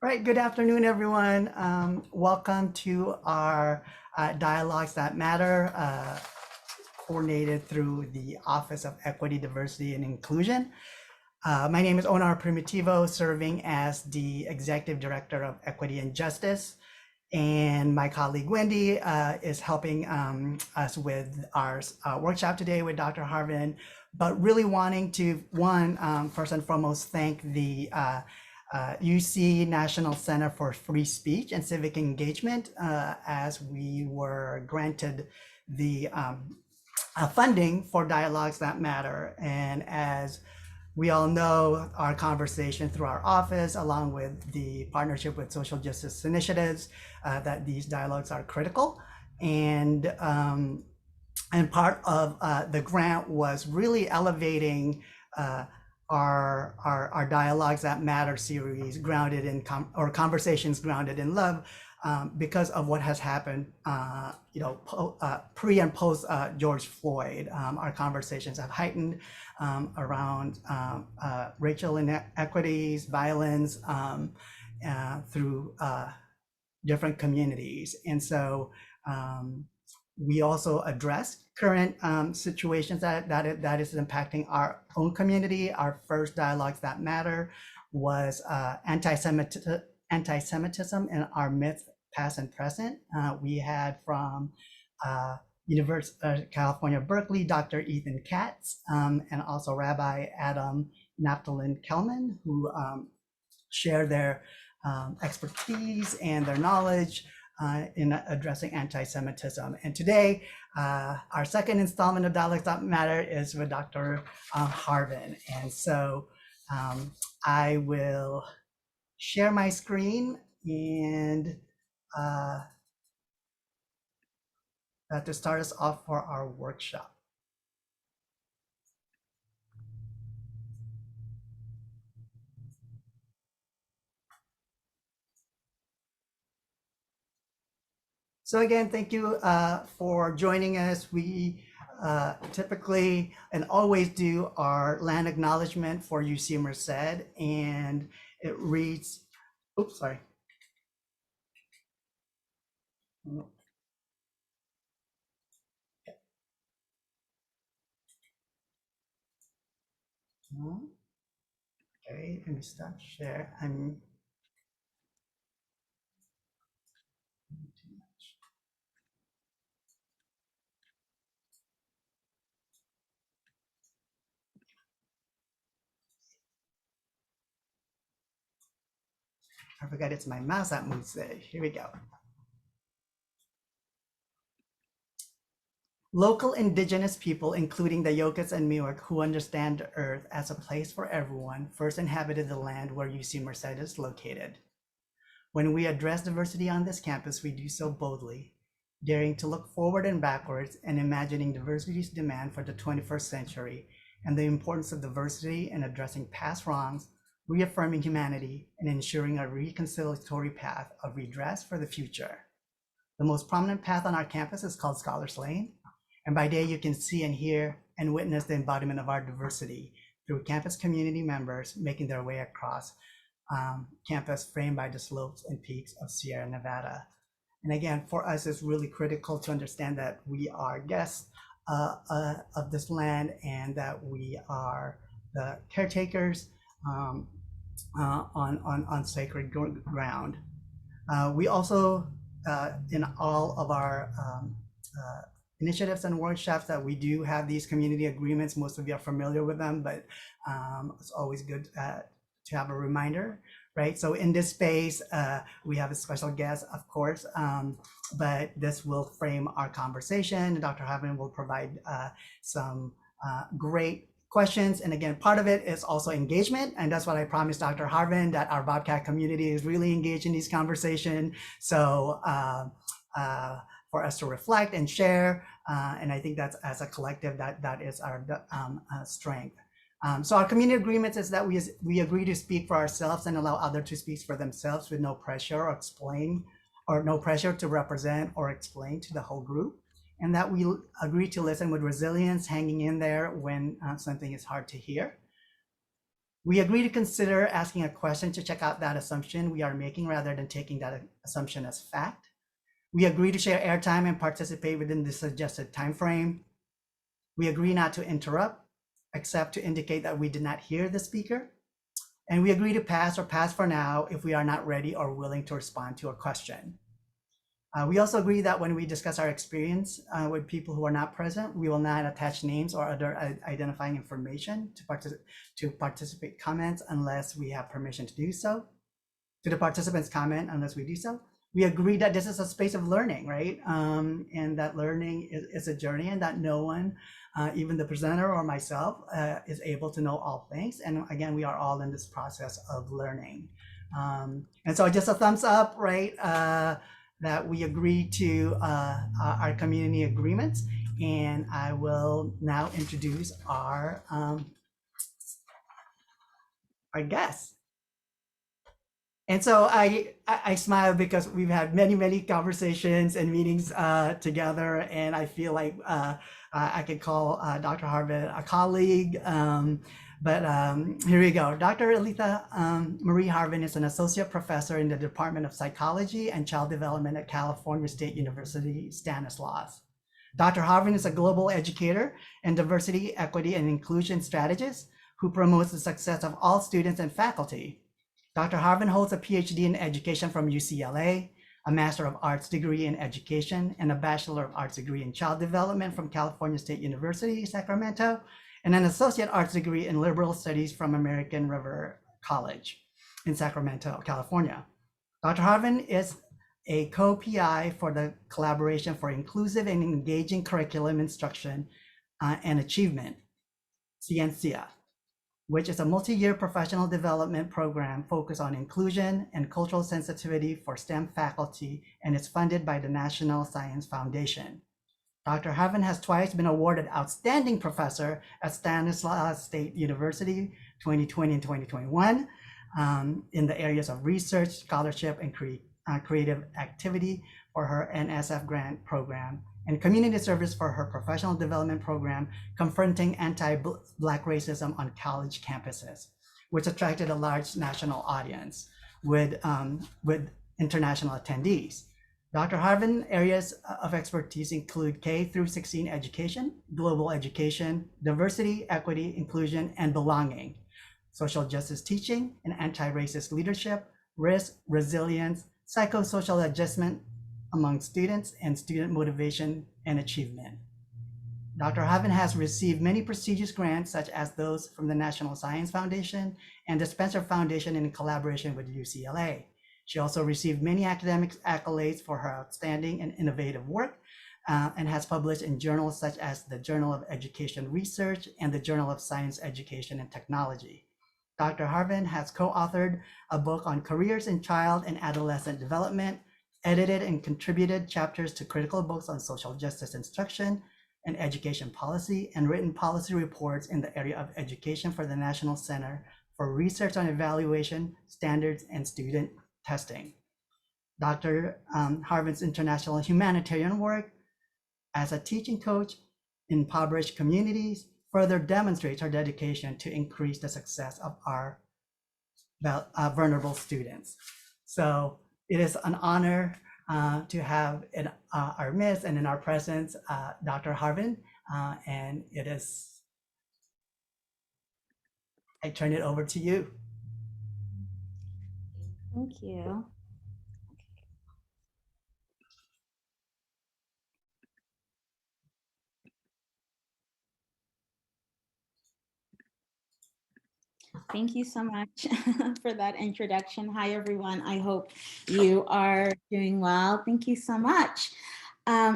Right, good afternoon, everyone. Welcome to our Dialogues That Matter, coordinated through the Office of Equity, Diversity, and Inclusion. My name is Onar Primitivo, serving as the Executive Director of Equity and Justice. And my colleague Wendy is helping us with our workshop today with Dr. Harven, but really wanting to, first and foremost, thank the UC National Center for Free Speech and Civic Engagement, as we were granted the funding for Dialogues That Matter. And as we all know, our conversation through our office, along with the partnership with social justice initiatives, that these dialogues are critical. And part of the grant was really elevating our Dialogues That Matter series, grounded in conversations grounded in love, because of what has happened, pre and post George Floyd. Our conversations have heightened around racial inequities, violence, through different communities. And so we also address current situations that is impacting our own community. Our first Dialogues That Matter was anti-Semitism in our myth, past and present. We had from University of California, Berkeley, Dr. Ethan Katz, and also Rabbi Adam Naphthalin Kelman, who share their expertise and their knowledge in addressing anti-Semitism. And today, our second installment of Dialogues That Matter is with Dr. Harven. And so I will share my screen and to start us off for our workshop. So again, thank you for joining us. We typically and always do our land acknowledgement for UC Merced, and it reads, oops, sorry. Okay, let me stop share. I forgot it's my mouse that moves there. Here we go. Local indigenous people, including the Yokas and Miwok, who understand the earth as a place for everyone, first inhabited the land where UC Merced is located. When we address diversity on this campus, we do so boldly, daring to look forward and backwards and imagining diversity's demand for the 21st century and the importance of diversity in addressing past wrongs, reaffirming humanity, and ensuring a reconciliatory path of redress for the future. The most prominent path on our campus is called Scholars Lane, and by day you can see and hear and witness the embodiment of our diversity through campus community members making their way across campus, framed by the slopes and peaks of Sierra Nevada. And again, for us, it's really critical to understand that we are guests of this land and that we are the caretakers on sacred ground. We also, in all of our initiatives and workshops, that we do have these community agreements. Most of you are familiar with them, but it's always good to have a reminder, right? So in this space, we have a special guest, of course, but this will frame our conversation. Dr. Harven will provide some great questions. And again, part of it is also engagement. And that's what I promised Dr. Harven, that our Bobcat community is really engaged in these conversations. So for us to reflect and share. And I think that's, as a collective, that is our strength. So our community agreements is that we agree to speak for ourselves and allow others to speak for themselves with no pressure or explain, or no pressure to represent or explain to the whole group. And that we agree to listen with resilience, hanging in there when something is hard to hear. We agree to consider asking a question to check out that assumption we are making rather than taking that assumption as fact. We agree to share airtime and participate within the suggested time frame. We agree not to interrupt, except to indicate that we did not hear the speaker. And we agree to pass or pass for now if we are not ready or willing to respond to a question. We also agree that when we discuss our experience with people who are not present, we will not attach names or other identifying information to participate comments unless we have permission to do so. To the participants' comment unless we do so. We agree that this is a space of learning, right? And that learning is a journey, and that no one, even the presenter or myself, is able to know all things. And again, we are all in this process of learning. And so just a thumbs up, right? That we agree to our community agreements. And I will now introduce our guests. And so I smile because we've had many conversations and meetings together, and I feel like I could call Dr. Harven a colleague. But here we go. Dr. Aletha Marie Harven is an associate professor in the Department of Psychology and Child Development at California State University, Stanislaus. Dr. Harven is a global educator and diversity, equity, and inclusion strategist who promotes the success of all students and faculty. Dr. Harven holds a PhD in education from UCLA, a Master of Arts degree in education, and a Bachelor of Arts degree in child development from California State University, Sacramento, and an Associate Arts degree in liberal studies from American River College in Sacramento, California. Dr. Harven is a co-PI for the Collaboration for Inclusive and Engaging Curriculum Instruction and Achievement, CNCIA, which is a multi-year professional development program focused on inclusion and cultural sensitivity for STEM faculty, and is funded by the National Science Foundation. Dr. Harven has twice been awarded Outstanding Professor at Stanislaus State University 2020 and 2021 in the areas of research, scholarship, and creative activity for her NSF grant program, and community service for her professional development program, Confronting Anti-Black Racism on College Campuses, which attracted a large national audience with international attendees. Dr. Harven areas of expertise include K through 16 education, global education, diversity, equity, inclusion, and belonging, social justice teaching and anti-racist leadership, risk, resilience, psychosocial adjustment among students, and student motivation and achievement. Dr. Harven has received many prestigious grants, such as those from the National Science Foundation and the Spencer Foundation in collaboration with UCLA. She also received many academic accolades for her outstanding and innovative work, and has published in journals such as the Journal of Education Research and the Journal of Science, Education, and Technology. Dr. Harven has co-authored a book on careers in child and adolescent development, edited and contributed chapters to critical books on social justice instruction and education policy, and written policy reports in the area of education for the National Center for Research on Evaluation, Standards, and Student Testing. Dr. Harven's international humanitarian work as a teaching coach in impoverished communities further demonstrates her dedication to increase the success of our vulnerable students. So it is an honor to have in our midst and in our presence Dr. Harven, and it is, I turn it over to you. Thank you. Thank you so much for that introduction. Hi, everyone. I hope you are doing well. Thank you so much.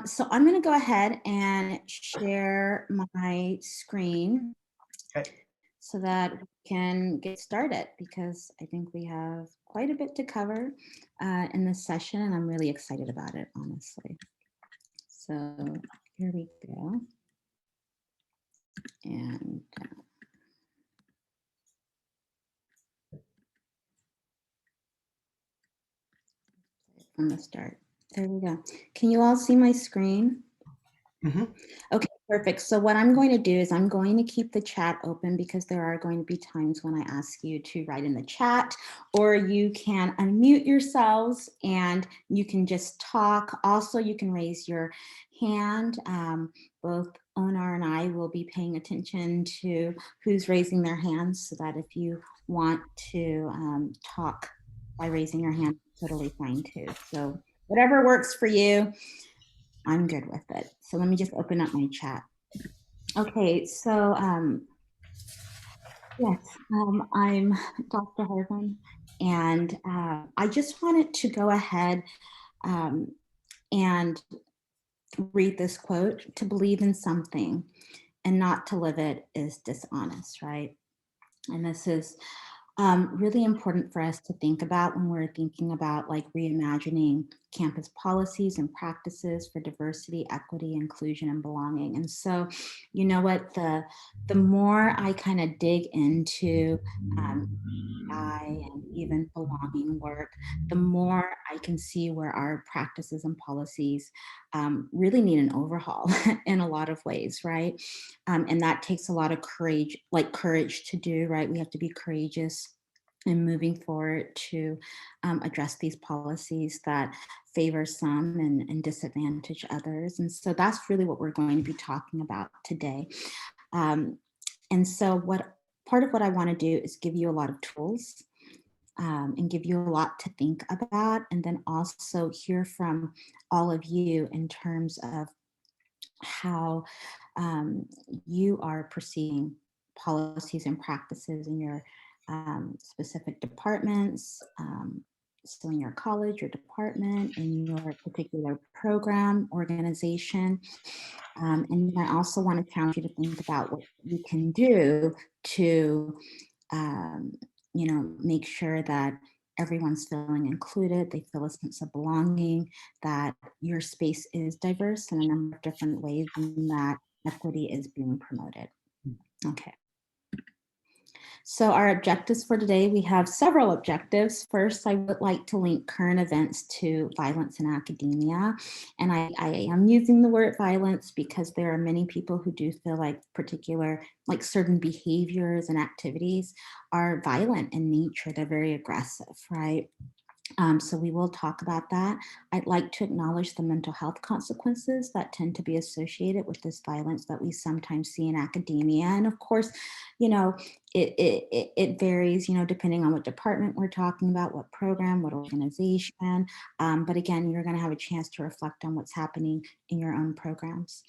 So I'm going to go ahead and share my screen so that we can get started, because I think we have quite a bit to cover in this session, and I'm really excited about it, honestly. So here we go. And from the start. There we go. Can you all see my screen? Mm-hmm. Okay, Perfect. So what I'm going to do is I'm going to keep the chat open because there are going to be times when I ask you to write in the chat, or you can unmute yourselves and you can just talk. Also, you can raise your hand. Both Onar and I will be paying attention to who's raising their hands so that if you want to talk by raising your hand, totally fine too. So whatever works for you, I'm good with it. So let me just open up my chat. Okay, so yes, I'm Dr. Harven, and I just wanted to go ahead and read this quote: "To believe in something and not to live it is dishonest," right? And this is really important for us to think about when we're thinking about like reimagining campus policies and practices for diversity, equity, inclusion, and belonging. And so, you know what, the more I kind of dig into and even belonging work, the more I can see where our practices and policies really need an overhaul in a lot of ways, right? And that takes a lot of courage to do, right? We have to be courageous in moving forward to address these policies that favor some and disadvantage others. And so that's really what we're going to be talking about today. And so part of what I want to do is give you a lot of tools and give you a lot to think about, and then also hear from all of you in terms of how you are perceiving policies and practices in your specific departments, so in your college, your department, in your particular program, organization. And I also want to challenge you to think about what you can do to, make sure that everyone's feeling included, they feel a sense of belonging, that your space is diverse in a number of different ways, and that equity is being promoted. Okay. So our objectives for today, we have several objectives. First, I would like to link current events to violence in academia. And I am using the word violence because there are many people who do feel like certain behaviors and activities are violent in nature. They're very aggressive, right? So we will talk about that. I'd like to acknowledge the mental health consequences that tend to be associated with this violence that we sometimes see in academia. And of course, it varies, depending on what department we're talking about, what program, what organization. But again, you're going to have a chance to reflect on what's happening in your own programs.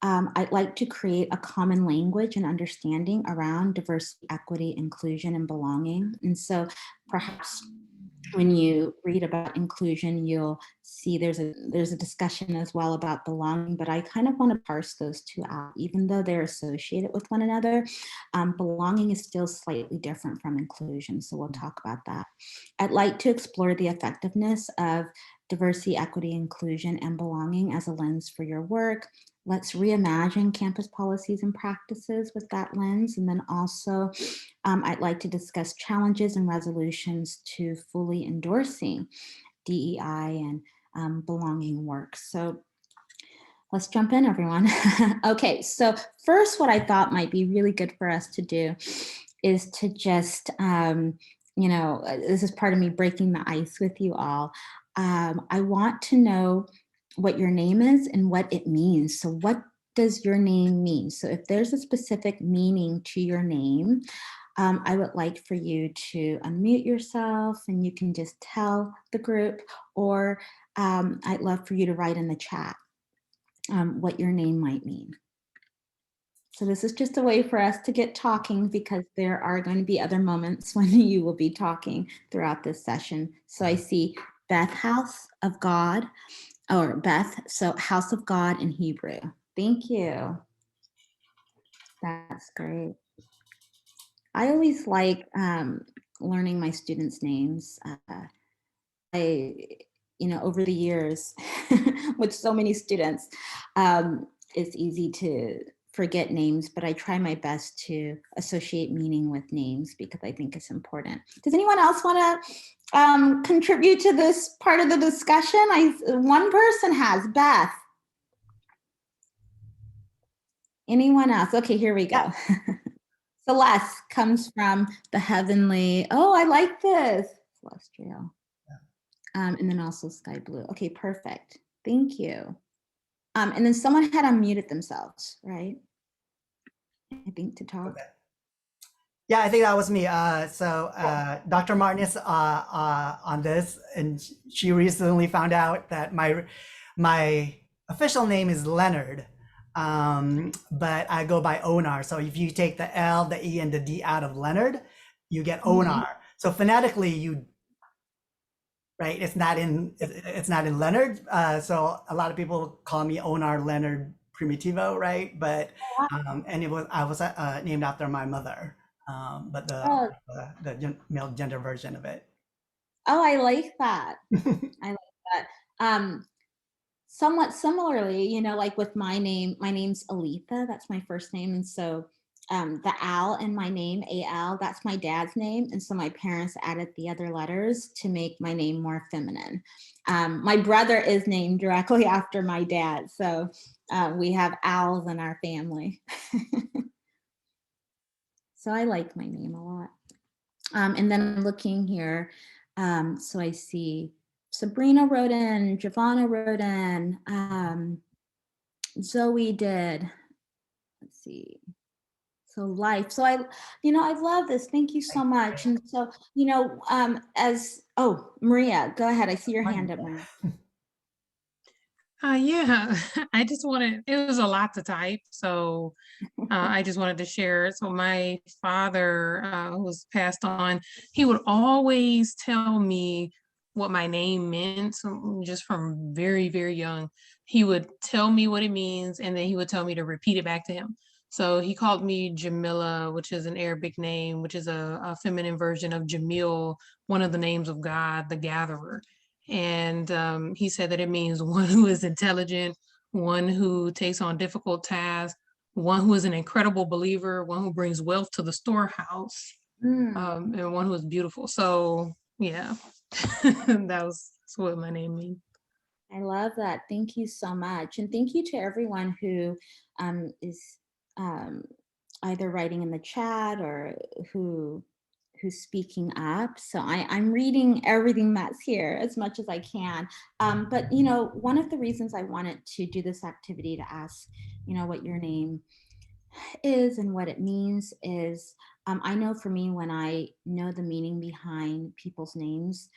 I'd like to create a common language and understanding around diversity, equity, inclusion, and belonging. And so perhaps when you read about inclusion, you'll see there's a discussion as well about belonging, but I kind of want to parse those two out. Even though they're associated with one another, belonging is still slightly different from inclusion, so we'll talk about that. I'd like to explore the effectiveness of diversity, equity, inclusion, and belonging as a lens for your work. Let's reimagine campus policies and practices with that lens. And then also, I'd like to discuss challenges and resolutions to fully endorsing DEI and belonging work. So let's jump in, everyone. Okay, so first, what I thought might be really good for us to do is to just, this is part of me breaking the ice with you all. I want to know what your name is and what it means. So what does your name mean? So if there's a specific meaning to your name, I would like for you to unmute yourself and you can just tell the group, or I'd love for you to write in the chat what your name might mean. So this is just a way for us to get talking, because there are going to be other moments when you will be talking throughout this session. So I see Beth, House of God, or Beth, so House of God in Hebrew. Thank you. That's great. I always like learning my students' names. Over the years, with so many students, it's easy to forget names, but I try my best to associate meaning with names because I think it's important. Does anyone else want to contribute to this part of the discussion? One person has, Beth. Anyone else? Okay, here we go. Celeste comes from the heavenly. Oh, I like this. Celestial. And then also sky blue. Okay, perfect. Thank you. And then someone had unmuted themselves, right? I think to talk. Okay. Yeah, I think that was me. Dr. Martin is on this, and she recently found out that my official name is Leonard, but I go by Onar. So if you take the L, the E, and the D out of Leonard, you get Onar. So phonetically, right? It's not in Leonard. So a lot of people call me Onar Leonard Primitivo, right? But and I was named after my mother. But the male gender version of it. Oh, I like that. I like that. Somewhat similarly, you know, like with my name's Aletha, that's my first name. And so the Al in my name, A-L, that's my dad's name. And so my parents added the other letters to make my name more feminine. My brother is named directly after my dad. So we have Als in our family. So I like my name a lot. And then I'm looking here. So I see Sabrina wrote in, Giovanna wrote in, Zoe did. Let's see. So life. So I love this. Thank you so much. And so, Maria, go ahead. I see your hand up, Maria. Yeah, I just wanted, it was a lot to type. So I just wanted to share. So my father, who was passed on, he would always tell me what my name meant. So just from very, very young, he would tell me what it means, and then he would tell me to repeat it back to him. So he called me Jamila, which is an Arabic name, which is a feminine version of Jamil, one of the names of God, the gatherer. And he said that it means one who is intelligent, one who takes on difficult tasks, one who is an incredible believer, one who brings wealth to the storehouse, and one who is beautiful. So yeah, that's what my name means. I love that. Thank you so much. And thank you to everyone who is either writing in the chat or who's speaking up. So I'm reading everything that's here as much as I can. But, you know, one of the reasons I wanted to do this activity to ask, you know, what your name is and what it means is, I know for me, when I know the meaning behind people's names,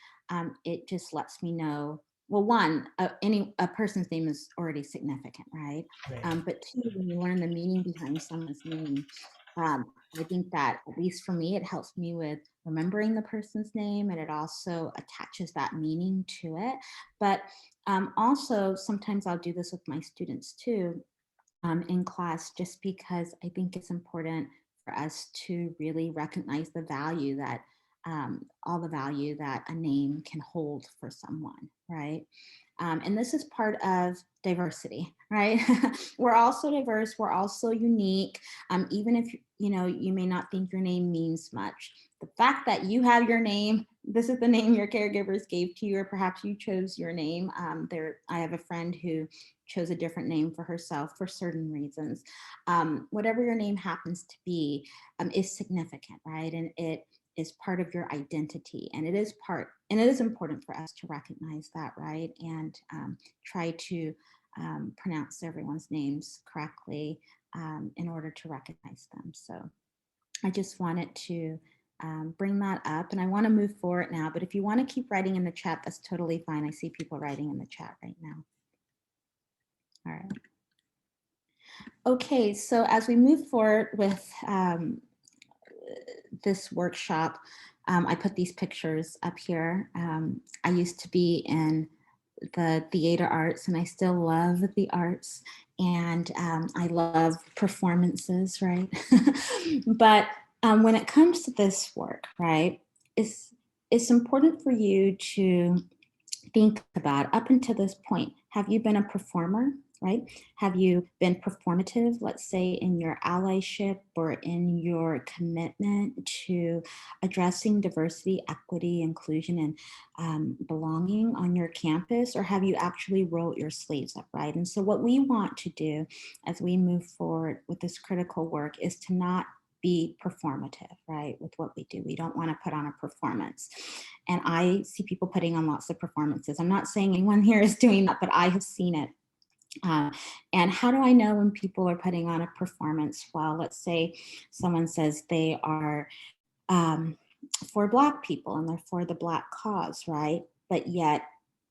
it just lets me know, well, one, a person's name is already significant, right? But two, when you learn the meaning behind someone's name, I think that, at least for me, it helps me with remembering the person's name, and it also attaches that meaning to it. But also, sometimes I'll do this with my students too, in class, just because I think it's important for us to really recognize the value that all the value that a name can hold for someone, right? And this is part of diversity, right? We're also diverse, we're also unique. Even if you may not think your name means much, the fact that you have your name, this is the name your caregivers gave to you, or perhaps you chose your name. I have a friend who chose a different name for herself for certain reasons. Whatever your name happens to be is significant, right? And it is part of your identity, and it is important for us to recognize that, right? And try to pronounce everyone's names correctly in order to recognize them. So I just wanted to bring that up, and I want to move forward now, but if you want to keep writing in the chat, that's totally fine. I see people writing in the chat right now. All right. Okay, so as we move forward with this workshop, I put these pictures up here. I used to be in the theater arts, and I still love the arts, and I love performances, right? But when it comes to this work, right, it's important for you to think about, up until this point, have you been a performer right? Have you been performative, let's say, in your allyship or in your commitment to addressing diversity, equity, inclusion, and belonging on your campus? Or have you actually rolled your sleeves up, right? And so what we want to do as we move forward with this critical work is to not be performative, right, with what we do. We don't want to put on a performance. And I see people putting on lots of performances. I'm not saying anyone here is doing that, but I have seen it. And how do I know when people are putting on a performance? Well, let's say someone says they are for Black people and they're for the Black cause, right? But yet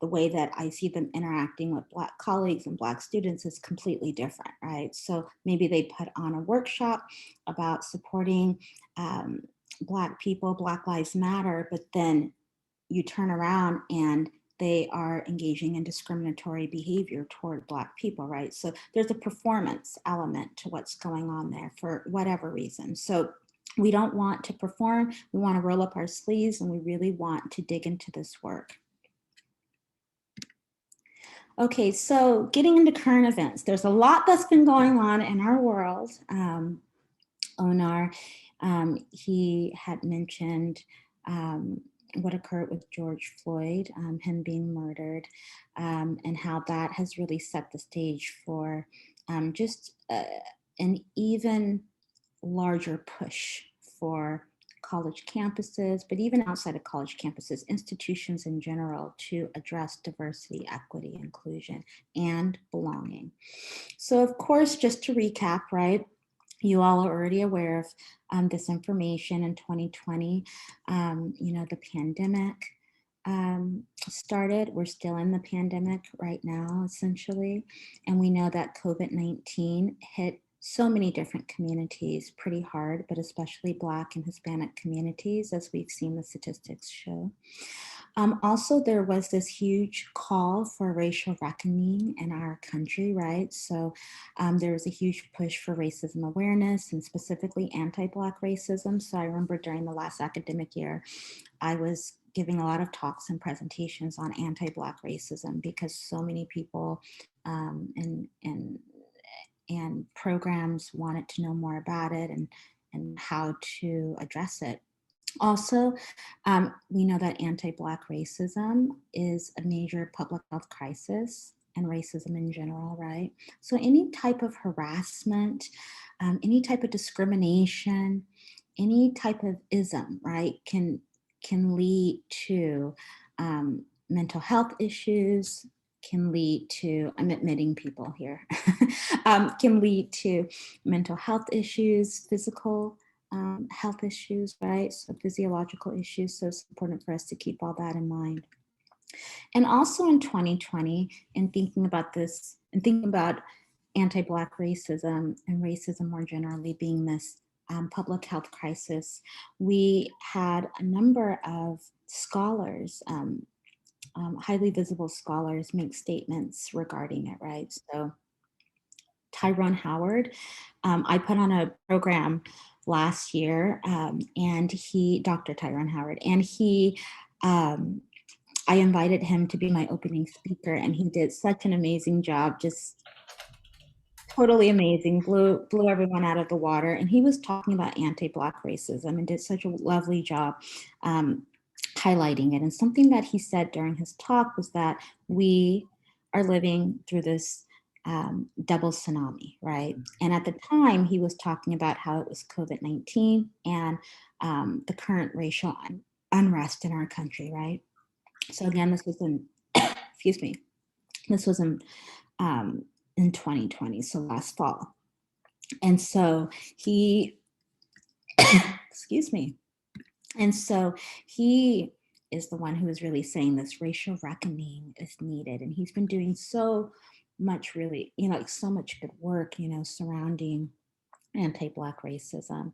the way that I see them interacting with Black colleagues and Black students is completely different, right? So maybe they put on a workshop about supporting Black people, Black Lives Matter, but then you turn around and they are engaging in discriminatory behavior toward Black people, right? So there's a performance element to what's going on there for whatever reason. So we don't want to perform, we want to roll up our sleeves, and we really want to dig into this work. Okay, so getting into current events, there's a lot that's been going on in our world. Onar, he had mentioned what occurred with George Floyd, him being murdered, and how that has really set the stage for just an even larger push for college campuses, but even outside of college campuses, institutions in general, to address diversity, equity, inclusion, and belonging. So of course, just to recap, right, you all are already aware of this information. In 2020, the pandemic started. We're still in the pandemic right now, essentially. And we know that COVID-19 hit so many different communities pretty hard, but especially Black and Hispanic communities, as we've seen the statistics show. Also, there was this huge call for racial reckoning in our country, right? So there was a huge push for racism awareness and specifically anti-Black racism. So I remember during the last academic year, I was giving a lot of talks and presentations on anti-Black racism because so many people and programs wanted to know more about it and how to address it. Also, we know that anti-Black racism is a major public health crisis and racism in general, right? So any type of harassment, any type of discrimination, any type of ism, right, can lead to mental health issues, can lead to, I'm admitting people here, can lead to mental health issues, physical health issues, right? So physiological issues. So it's important for us to keep all that in mind. And also in 2020, in thinking about this and thinking about anti-Black racism and racism more generally being this public health crisis, we had a number of scholars, highly visible scholars, make statements regarding it, right? So Tyrone Howard, I put on a program last year, and Dr. Tyrone Howard, and I invited him to be my opening speaker, and he did such an amazing job, just totally amazing, blew everyone out of the water. And he was talking about anti-Black racism and did such a lovely job highlighting it. And something that he said during his talk was that we are living through this double tsunami, right? And at the time, he was talking about how it was COVID-19 and the current racial unrest in our country, right? So again, this was in, excuse me, this was in 2020, so last fall. And so he, excuse me, and so he is the one who is really saying this racial reckoning is needed. And he's been doing so much really, so much good work, surrounding anti-Black racism.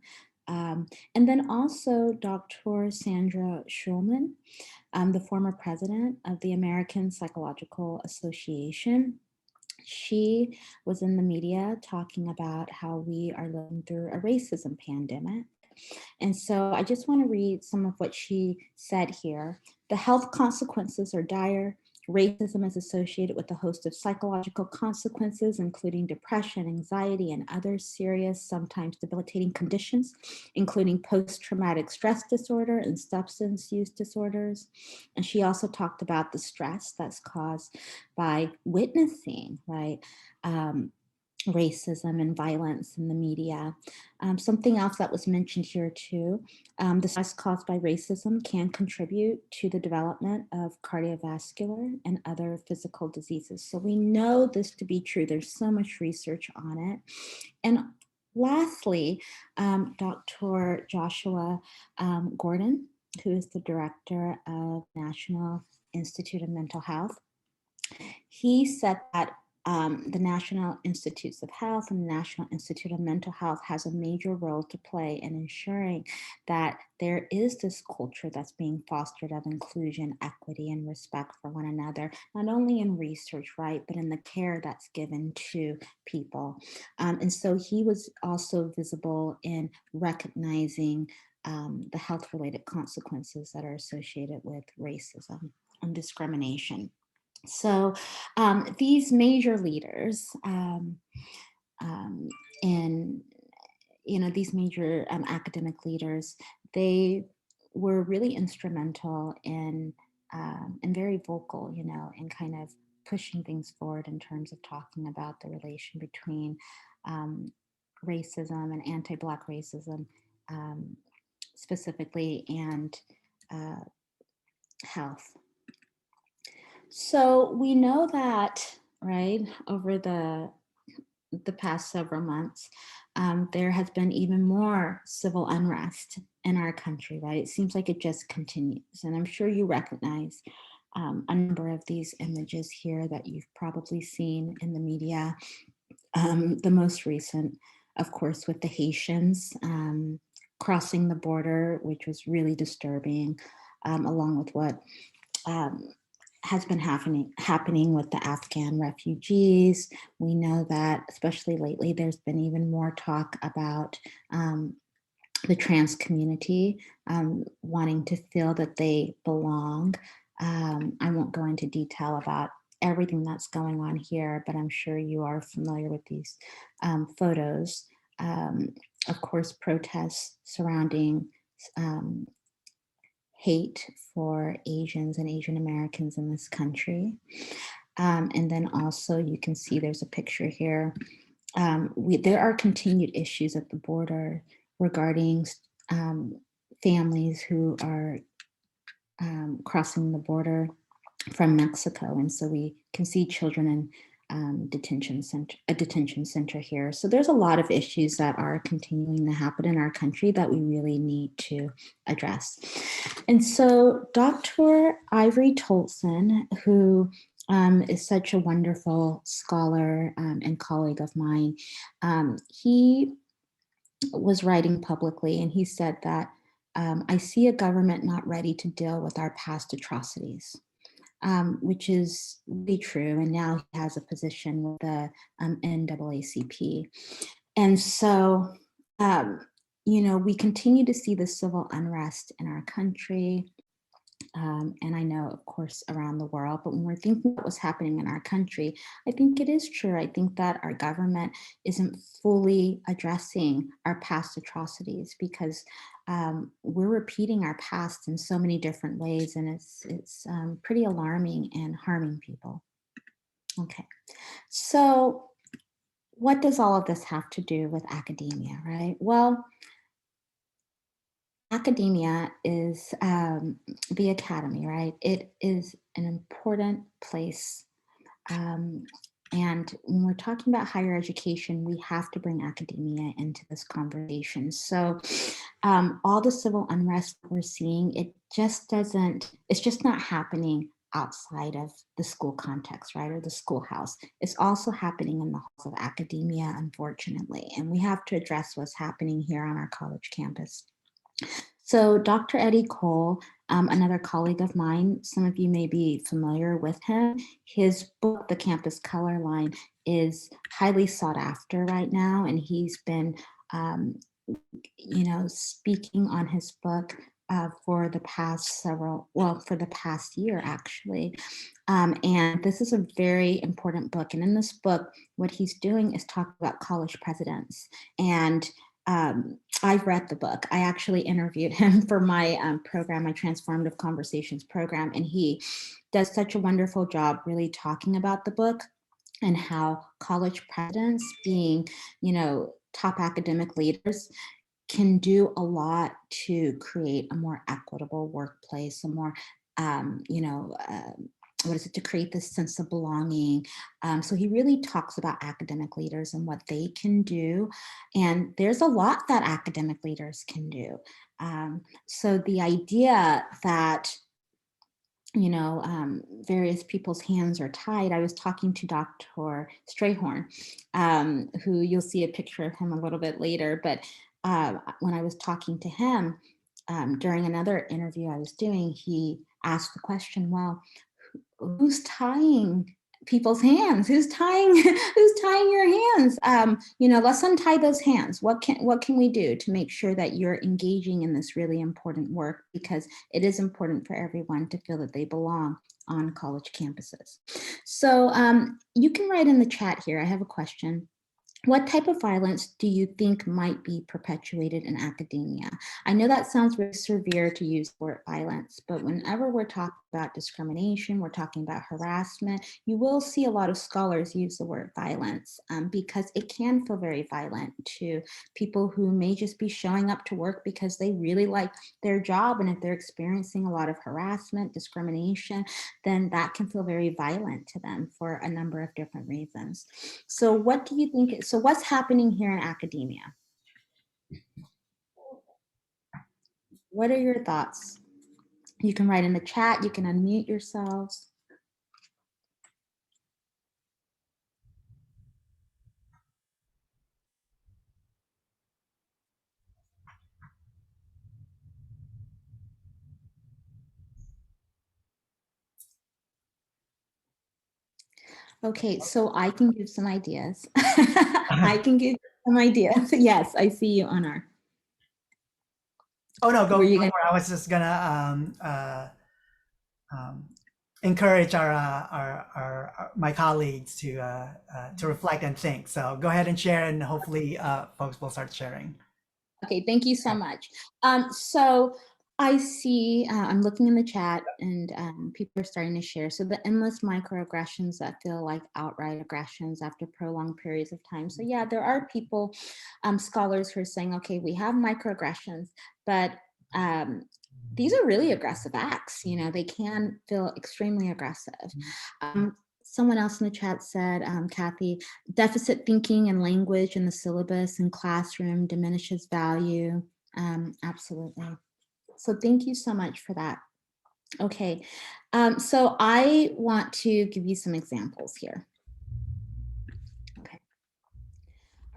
And then also Dr. Sandra Schulman, the former president of the American Psychological Association. She was in the media talking about how we are living through a racism pandemic. And so I just want to read some of what she said here. The health consequences are dire. Racism is associated with a host of psychological consequences, including depression, anxiety, and other serious, sometimes debilitating conditions, including post-traumatic stress disorder and substance use disorders. And she also talked about the stress that's caused by witnessing, right, racism and violence in the media. Something else that was mentioned here too, the stress caused by racism can contribute to the development of cardiovascular and other physical diseases. So we know this to be true. There's so much research on it. And lastly, Dr. Joshua Gordon, who is the director of National Institute of Mental Health, he said that the National Institutes of Health and the National Institute of Mental Health has a major role to play in ensuring that there is this culture that's being fostered of inclusion, equity, and respect for one another, not only in research, right, but in the care that's given to people. And so he was also visible in recognizing the health-related consequences that are associated with racism and discrimination. So these major leaders and these major academic leaders, they were really instrumental in and very vocal, in kind of pushing things forward in terms of talking about the relation between racism and anti-Black racism specifically, and health. So we know that, right, over the past several months, there has been even more civil unrest in our country, right? It seems like it just continues. And I'm sure you recognize a number of these images here that you've probably seen in the media. The most recent, of course, with the Haitians crossing the border, which was really disturbing, along with what has been happening with the Afghan refugees. We know that, especially lately, there's been even more talk about the trans community wanting to feel that they belong. I won't go into detail about everything that's going on here, but I'm sure you are familiar with these photos. Of course, protests surrounding hate for Asians and Asian Americans in this country. And then also you can see there's a picture here. There are continued issues at the border regarding families who are crossing the border from Mexico. And so we can see children in a detention center here. So there's a lot of issues that are continuing to happen in our country that we really need to address. And so Dr. Ivory Tolson, who is such a wonderful scholar and colleague of mine, he was writing publicly, and he said that I see a government not ready to deal with our past atrocities. Which is really true. And now he has a position with the NAACP. And so, we continue to see the civil unrest in our country. And I know, of course, around the world, but when we're thinking about what's happening in our country, I think it is true. I think that our government isn't fully addressing our past atrocities because we're repeating our past in so many different ways, and it's pretty alarming and harming people. Okay, so what does all of this have to do with academia, right? Well, academia is the academy, right? It is an important place. And when we're talking about higher education, we have to bring academia into this conversation. So all the civil unrest we're seeing, it's just not happening outside of the school context, right, or the schoolhouse. It's also happening in the halls of academia, unfortunately. And we have to address what's happening here on our college campus. So Dr. Eddie Cole, another colleague of mine, some of you may be familiar with him. His book, The Campus Color Line, is highly sought after right now. And he's been, speaking on his book for the past for the past year, actually. And this is a very important book. And in this book, what he's doing is talk about college presidents. And I've read the book. I actually interviewed him for my program, my Transformative Conversations program, and he does such a wonderful job really talking about the book and how college presidents, being, top academic leaders, can do a lot to create a more equitable workplace, a more, to create this sense of belonging. So he really talks about academic leaders and what they can do. And there's a lot that academic leaders can do. So the idea that, various people's hands are tied. I was talking to Dr. Strayhorn, who you'll see a picture of him a little bit later. But when I was talking to him during another interview I was doing, he asked the question, well, who's tying people's hands? Who's tying your hands? Let's untie those hands. What can we do to make sure that you're engaging in this really important work? Because it is important for everyone to feel that they belong on college campuses. So you can write in the chat here. I have a question. What type of violence do you think might be perpetuated in academia? I know that sounds very severe to use the word violence, but whenever we're talking about discrimination, we're talking about harassment, you will see a lot of scholars use the word violence because it can feel very violent to people who may just be showing up to work because they really like their job. And if they're experiencing a lot of harassment, discrimination, then that can feel very violent to them for a number of different reasons. So what do you think? So what's happening here in academia? What are your thoughts? You can write in the chat, you can unmute yourselves. Okay, so I can give some ideas. I can give some ideas. Yes, I see you, Anar. Oh no, go for it. I was just gonna encourage my colleagues to reflect and think. So go ahead and share, and hopefully folks will start sharing. Okay, thank you so much. So I see, I'm looking in the chat and people are starting to share. So the endless microaggressions that feel like outright aggressions after prolonged periods of time. So yeah, there are people, scholars who are saying, okay, we have microaggressions, but these are really aggressive acts. They can feel extremely aggressive. Someone else in the chat said, Kathy, deficit thinking and language in the syllabus and classroom diminishes value. Absolutely. So thank you so much for that. Okay, so I want to give you some examples here. Okay.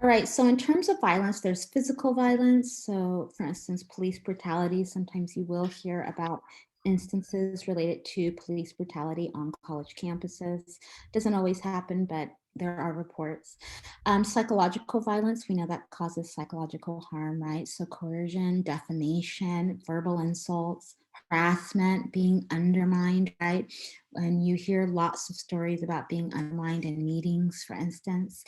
All right, so in terms of violence, there's physical violence. So for instance, police brutality, sometimes you will hear about instances related to police brutality on college campuses. Doesn't always happen, but there are reports. Psychological violence, we know that causes psychological harm, right? So coercion, defamation, verbal insults, harassment, being undermined, right? And you hear lots of stories about being undermined in meetings, for instance.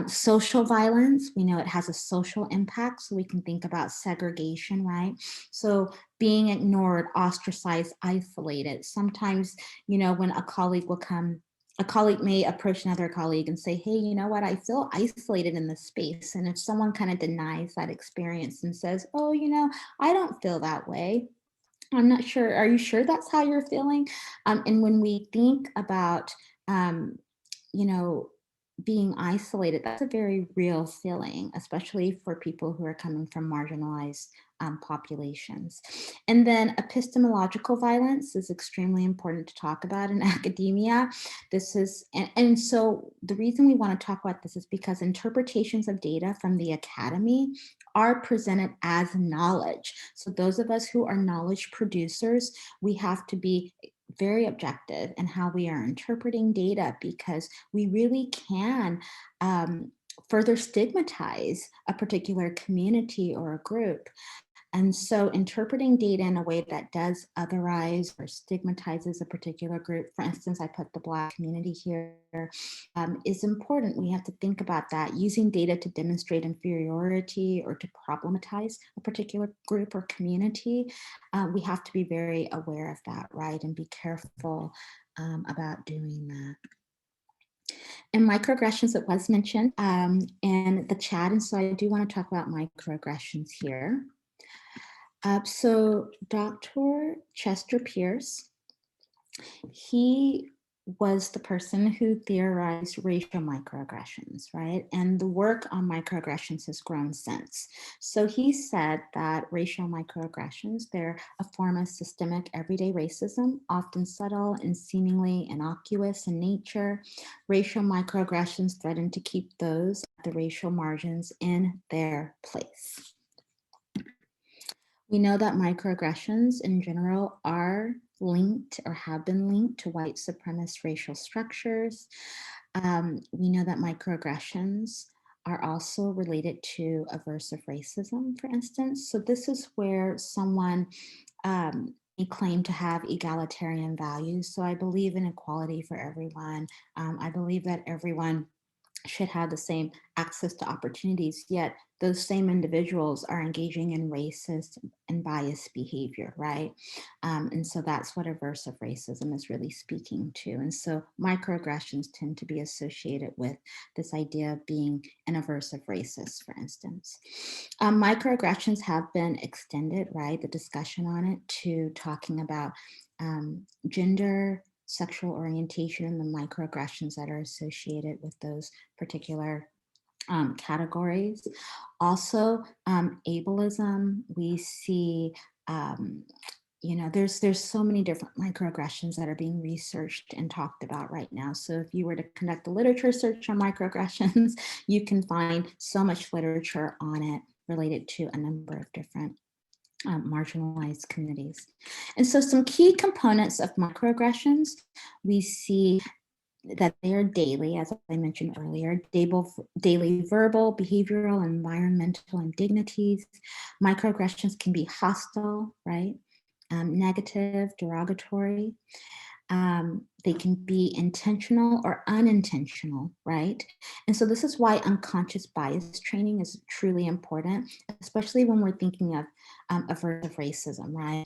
Social violence, we know it has a social impact, so we can think about segregation, right? So being ignored, ostracized, isolated. Sometimes, when a colleague will come, a colleague may approach another colleague and say, hey, you know what, I feel isolated in this space. And if someone kind of denies that experience and says, oh, I don't feel that way. I'm not sure. Are you sure that's how you're feeling? And when we think about, being isolated, that's a very real feeling, especially for people who are coming from marginalized populations. And then epistemological violence is extremely important to talk about in academia. This is, and so the reason we want to talk about this is because interpretations of data from the academy are presented as knowledge. So those of us who are knowledge producers, we have to be very objective in how we are interpreting data, because we really can further stigmatize a particular community or a group. And so interpreting data in a way that does otherize or stigmatizes a particular group, for instance, I put the Black community here, is important. We have to think about that. Using data to demonstrate inferiority or to problematize a particular group or community, we have to be very aware of that, right? And be careful about doing that. And microaggressions, it was mentioned in the chat, and so I do want to talk about microaggressions here. So Dr. Chester Pierce, he was the person who theorized racial microaggressions, right? And the work on microaggressions has grown since. So he said that racial microaggressions, they're a form of systemic everyday racism, often subtle and seemingly innocuous in nature. Racial microaggressions threaten to keep those at the racial margins in their place. We know that microaggressions in general are linked or have been linked to white supremacist racial structures. We know that microaggressions are also related to aversive racism, for instance. So this is where someone may claim to have egalitarian values. So I believe in equality for everyone. I believe that everyone should have the same access to opportunities, yet those same individuals are engaging in racist and biased behavior, right? And so that's what aversive racism is really speaking to. And so microaggressions tend to be associated with this idea of being an aversive racist, for instance. Microaggressions have been extended, right? The discussion on it to talking about gender, sexual orientation, and the microaggressions that are associated with those particular categories. Also, ableism, we see, you know, there's so many different microaggressions that are being researched and talked about right now. So if you were to conduct a literature search on microaggressions, you can find so much literature on it related to a number of different marginalized communities. And so some key components of microaggressions, we see that they are daily, as I mentioned earlier, daily verbal, behavioral, and environmental indignities. Microaggressions can be hostile, right? Negative, derogatory. They can be intentional or unintentional, right? And so this is why unconscious bias training is truly important, especially when we're thinking of aversive racism, right?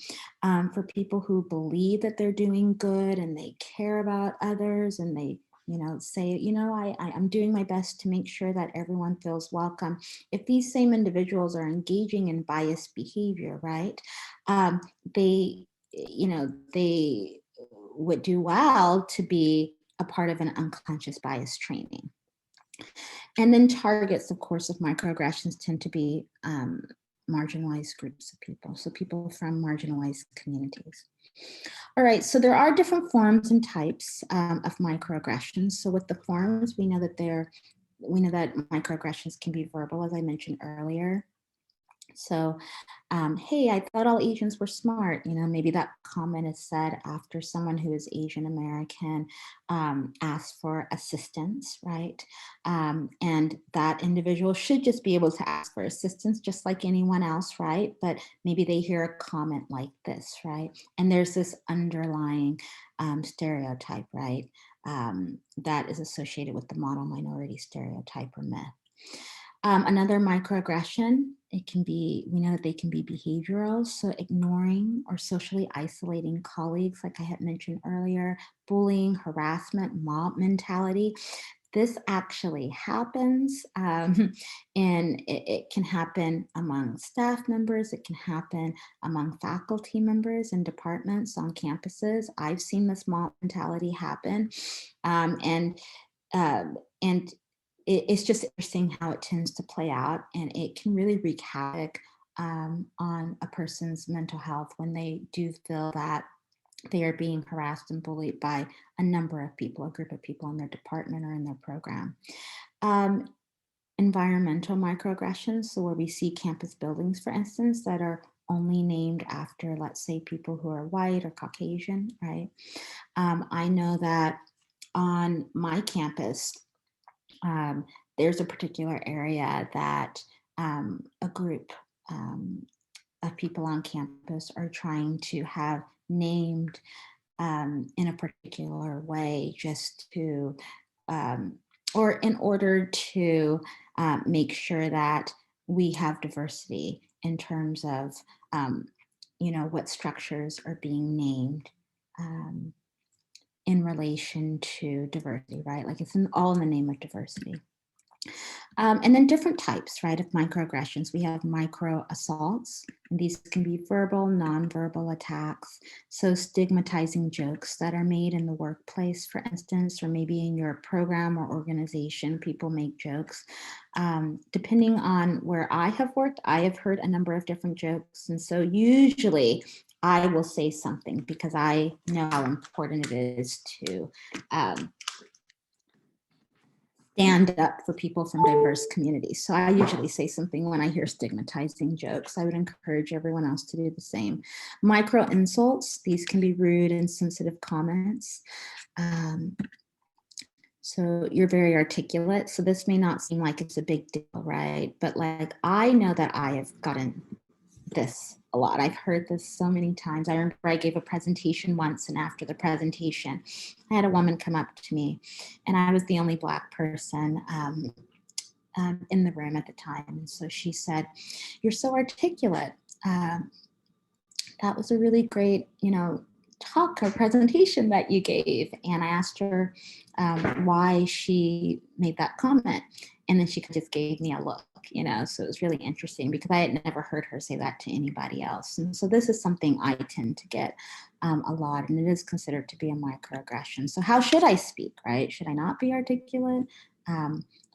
For people who believe that they're doing good and they care about others and they, you know, say, you know, I'm doing my best to make sure that everyone feels welcome. If these same individuals are engaging in biased behavior, right? They, you know, they would do well to be a part of an unconscious bias training. And then targets, of course, of microaggressions tend to be marginalized groups of people, so people from marginalized communities. All right, so there are different forms and types of microaggressions. So with the forms, we know that microaggressions can be verbal, as I mentioned earlier. So, hey, I thought all Asians were smart. You know, maybe that comment is said after someone who is Asian American asks for assistance, right? And that individual should just be able to ask for assistance just like anyone else, right? But maybe they hear a comment like this, right? And there's this underlying stereotype, right? That is associated with the model minority stereotype or myth. Another microaggression, it can be, we know that they can be behavioral, so ignoring or socially isolating colleagues, like I had mentioned earlier, bullying, harassment, mob mentality. This actually happens, and it can happen among staff members, it can happen among faculty members in departments on campuses. I've seen this mob mentality happen, and it's just interesting how it tends to play out, and it can really wreak havoc on a person's mental health when they do feel that they are being harassed and bullied by a number of people, a group of people in their department or in their program. Environmental microaggressions, so where we see campus buildings, for instance, that are only named after, let's say, people who are white or Caucasian, right? I know that on my campus, there's a particular area that a group of people on campus are trying to have named in a particular way, just to, or in order to make sure that we have diversity in terms of, what structures are being named in relation to diversity, right? Like it's all in the name of diversity. And then different types, right, of microaggressions. We have micro assaults, and these can be verbal, nonverbal attacks. So stigmatizing jokes that are made in the workplace, for instance, or maybe in your program or organization, people make jokes. Depending on where I have worked, I have heard a number of different jokes. And so usually I will say something because I know how important it is to stand up for people from diverse communities. So I usually say something when I hear stigmatizing jokes. I would encourage everyone else to do the same. Micro insults, these can be rude and sensitive comments. So you're very articulate. So this may not seem like it's a big deal, right? But like, I know that I have gotten this a lot. I've heard this so many times. I remember I gave a presentation once, and after the presentation, I had a woman come up to me, and I was the only Black person in the room at the time. And so she said, "You're so articulate. That was a really great, talk or presentation that you gave." And I asked her why she made that comment. And then she just gave me a look, so it was really interesting because I had never heard her say that to anybody else. And so this is something I tend to get a lot, and it is considered to be a microaggression. So how should I speak, right? Should I not be articulate?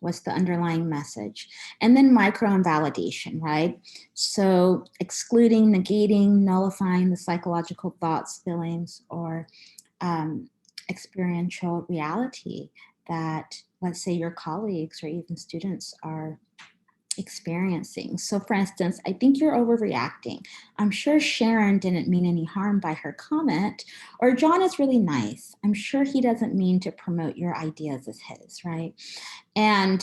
What's the underlying message? And then micro invalidation, right? So excluding, negating, nullifying the psychological thoughts, feelings, or experiential reality that, let's say, your colleagues or even students are experiencing. So for instance, I think you're overreacting. I'm sure Sharon didn't mean any harm by her comment, or John is really nice. I'm sure he doesn't mean to promote your ideas as his, right? And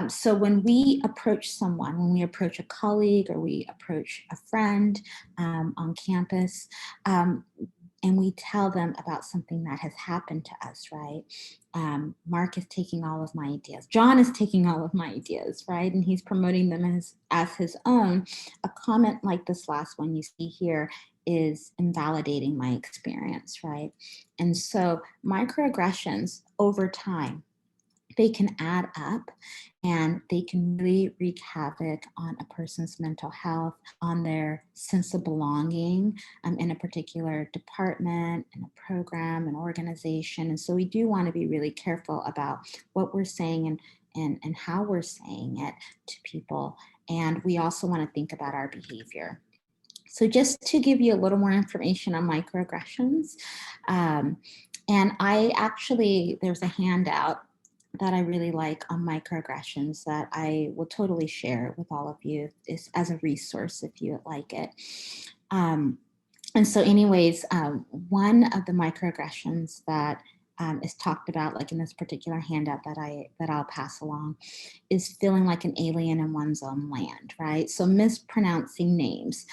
so when we approach someone, when we approach a colleague or we approach a friend on campus, and we tell them about something that has happened to us, right? Mark is taking all of my ideas. John is taking all of my ideas, right? And he's promoting them as his own. A comment like this last one you see here is invalidating my experience, right? And so microaggressions over time, they can add up and they can really wreak havoc on a person's mental health, on their sense of belonging in a particular department, in a program, an organization. And so we do want to be really careful about what we're saying and how we're saying it to people. And we also want to think about our behavior. So just to give you a little more information on microaggressions, and there's a handout that I really like on microaggressions that I will totally share with all of you as a resource if you would like it. And so anyways, one of the microaggressions that is talked about, like in this particular handout that I'll pass along, is feeling like an alien in one's own land, right? So mispronouncing names.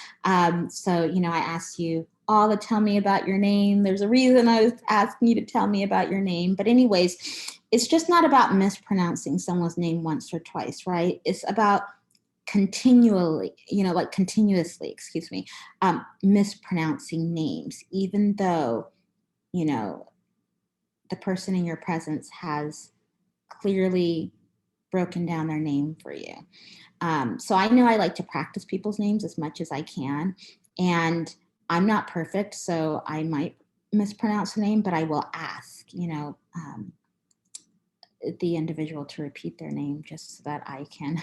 So, I asked you all to tell me about your name. There's a reason I was asking you to tell me about your name. But anyways, it's just not about mispronouncing someone's name once or twice, right? It's about continuously, mispronouncing names, even though, the person in your presence has clearly broken down their name for you. So I know I like to practice people's names as much as I can. And I'm not perfect, so I might mispronounce the name, but I will ask, the individual to repeat their name just so that I can,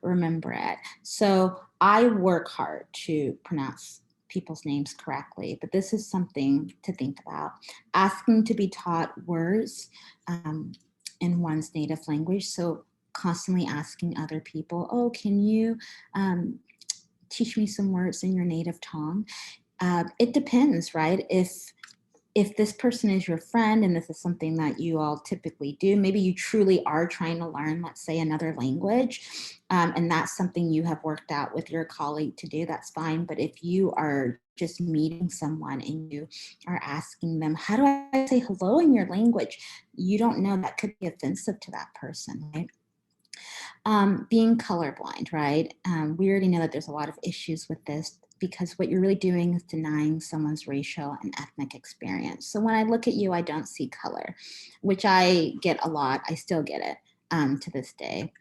remember it. So I work hard to pronounce people's names correctly, but this is something to think about. Asking to be taught words in one's native language. So constantly asking other people, oh, can you teach me some words in your native tongue? It depends, right? If this person is your friend and this is something that you all typically do, maybe you truly are trying to learn, let's say, another language, and that's something you have worked out with your colleague to do, that's fine. But if you are just meeting someone and you are asking them, how do I say hello in your language? You don't know, that could be offensive to that person, right? Being colorblind, right? We already know that there's a lot of issues with this, because what you're really doing is denying someone's racial and ethnic experience. So when I look at you, I don't see color, which I get a lot. I still get it to this day.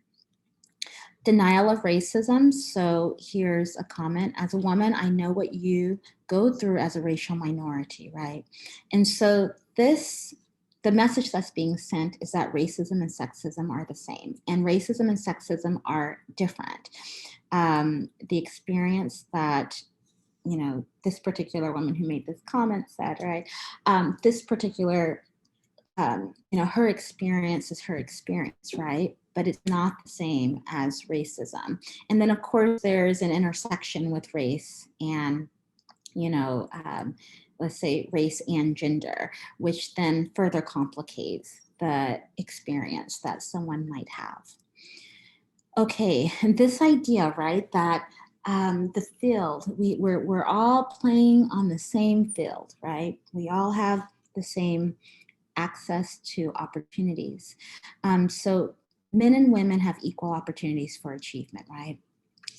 Denial of racism. So here's a comment. As a woman, I know what you go through as a racial minority, right? And so the message that's being sent is that racism and sexism are the same, and racism and sexism are different. The experience that, you know, this particular woman who made this comment said, right? This particular, you know, her experience is her experience, right? But it's not the same as racism. And then of course there's an intersection with race and, you know, let's say race and gender, which then further complicates the experience that someone might have. Okay, and this idea, right, that the field, we're all playing on the same field, right? We all have the same access to opportunities. So men and women have equal opportunities for achievement, right?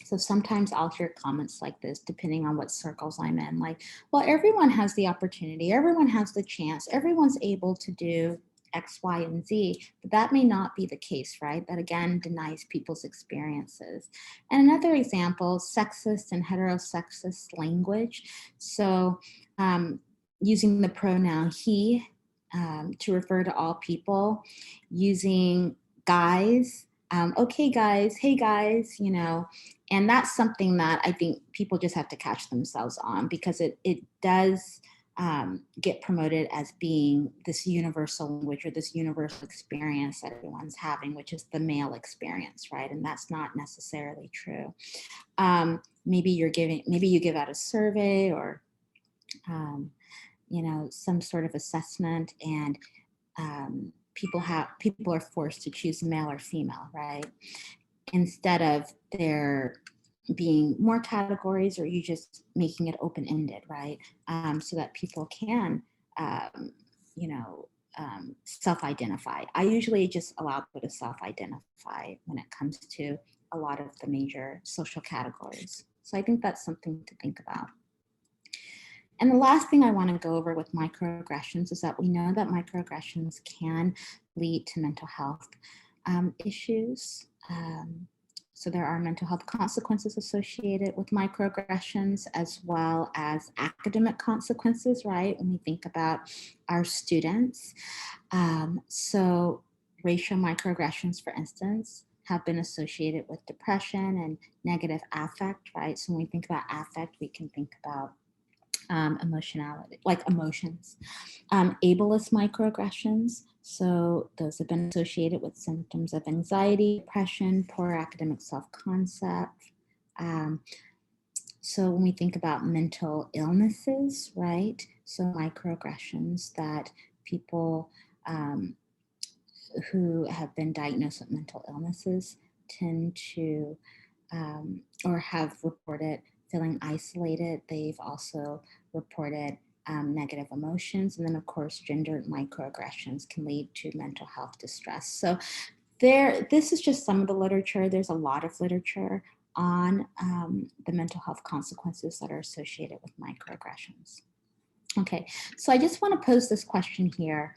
So sometimes I'll hear comments like this, depending on what circles I'm in, like, well, everyone has the opportunity, everyone has the chance, everyone's able to do X, Y, and Z, but that may not be the case, right? That again denies people's experiences. And another example, sexist and heterosexist language. So using the pronoun he to refer to all people, using guys, okay guys, hey guys, you know, and that's something that I think people just have to catch themselves on, because it does get promoted as being this universal language or this universal experience that everyone's having, which is the male experience, right? And that's not necessarily true. Maybe you give out a survey or you know, some sort of assessment, and people are forced to choose male or female, right? Instead of there being more categories, or you just making it open-ended, right? So that people can, you know, self-identify. I usually just allow people to self-identify when it comes to a lot of the major social categories. So I think that's something to think about. And the last thing I want to go over with microaggressions is that we know that microaggressions can lead to mental health issues. So there are mental health consequences associated with microaggressions, as well as academic consequences, right? When we think about our students. So racial microaggressions, for instance, have been associated with depression and negative affect, right? So when we think about affect, we can think about emotionality, like emotions. Ableist microaggressions, so those have been associated with symptoms of anxiety, depression, poor academic self-concept. So when we think about mental illnesses, right? So microaggressions that people who have been diagnosed with mental illnesses tend to, or have reported feeling isolated. They've also reported negative emotions. And then of course, gender microaggressions can lead to mental health distress. So this is just some of the literature. There's a lot of literature on the mental health consequences that are associated with microaggressions. Okay, so I just want to pose this question here.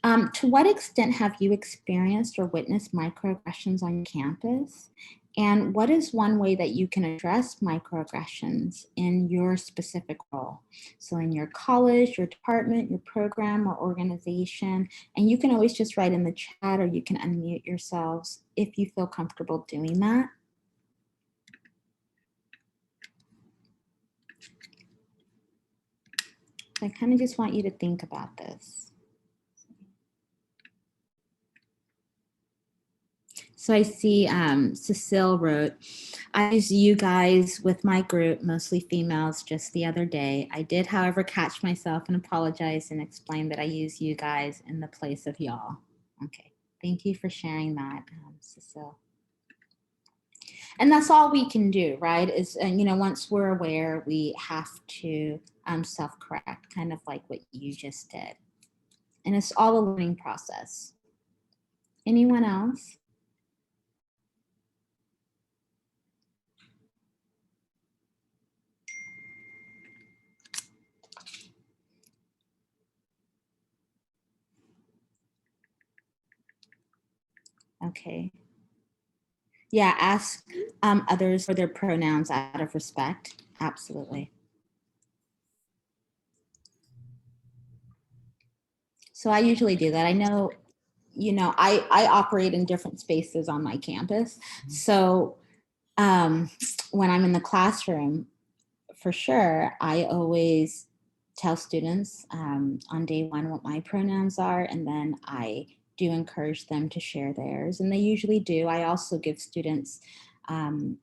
To what extent have you experienced or witnessed microaggressions on campus? And what is one way that you can address microaggressions in your specific role? So in your college, your department, your program or organization, and you can always just write in the chat, or you can unmute yourselves if you feel comfortable doing that. I kind of just want you to think about this. So I see Cecile wrote, I used you guys with my group, mostly females, just the other day. I did, however, catch myself and apologize and explain that I use you guys in the place of y'all. Okay, thank you for sharing that, Cecile. And that's all we can do, right? Is, you know, once we're aware, we have to self-correct, kind of like what you just did. And it's all a learning process. Anyone else? Okay. Yeah, ask others for their pronouns out of respect. Absolutely. So I usually do that. I know, you know, I operate in different spaces on my campus. So when I'm in the classroom, for sure, I always tell students on day one what my pronouns are, and then I do encourage them to share theirs, and they usually do. I also give students, I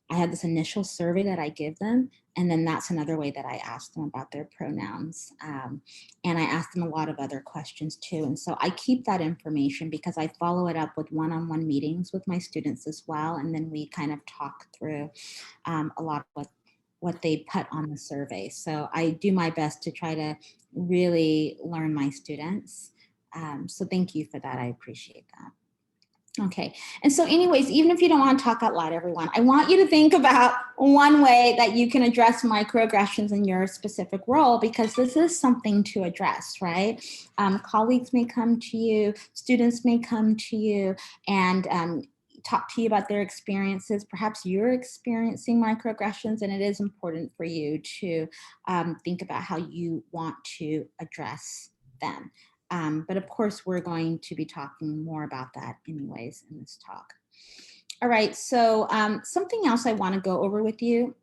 have this initial survey that I give them, and then that's another way that I ask them about their pronouns. And I ask them a lot of other questions too. And so I keep that information because I follow it up with one-on-one meetings with my students as well. And then we kind of talk through a lot of what they put on the survey. So I do my best to try to really learn my students. So thank you for that. I appreciate that. Okay, and so anyways, even if you don't want to talk out loud, everyone, I want you to think about one way that you can address microaggressions in your specific role, because this is something to address, right? Colleagues may come to you, students may come to you and talk to you about their experiences. Perhaps you're experiencing microaggressions, and it is important for you to think about how you want to address them. But of course, we're going to be talking more about that anyways in this talk. All right, so something else I want to go over with you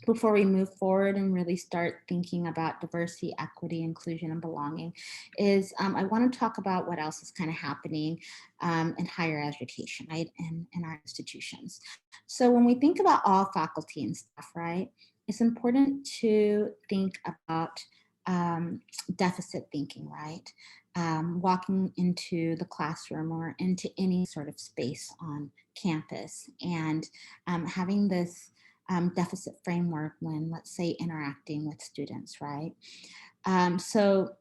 before we move forward and really start thinking about diversity, equity, inclusion, and belonging is I want to talk about what else is kind of happening in higher education, right, in our institutions. So when we think about all faculty and staff, right, it's important to think about deficit thinking, right? Walking into the classroom or into any sort of space on campus and having this deficit framework when, let's say, interacting with students, right? So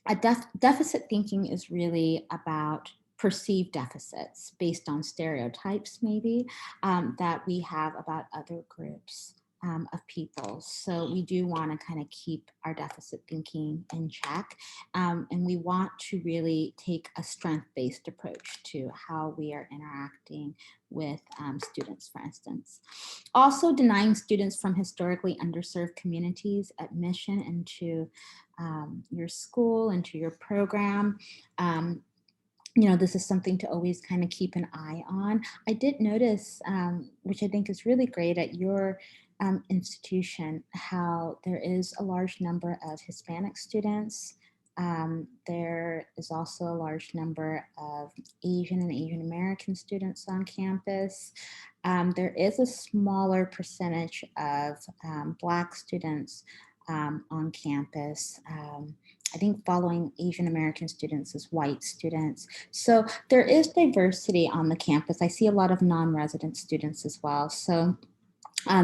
a deficit thinking is really about perceived deficits based on stereotypes maybe that we have about other groups of people. So we do want to kind of keep our deficit thinking in check. And we want to really take a strength-based approach to how we are interacting with students, for instance. Also denying students from historically underserved communities admission into your school, into your program. You know, this is something to always kind of keep an eye on. I did notice, which I think is really great at your institution, how there is a large number of Hispanic students. There is also a large number of Asian and Asian American students on campus. There is a smaller percentage of Black students on campus. I think following Asian American students is white students. So there is diversity on the campus. I see a lot of non-resident students as well. So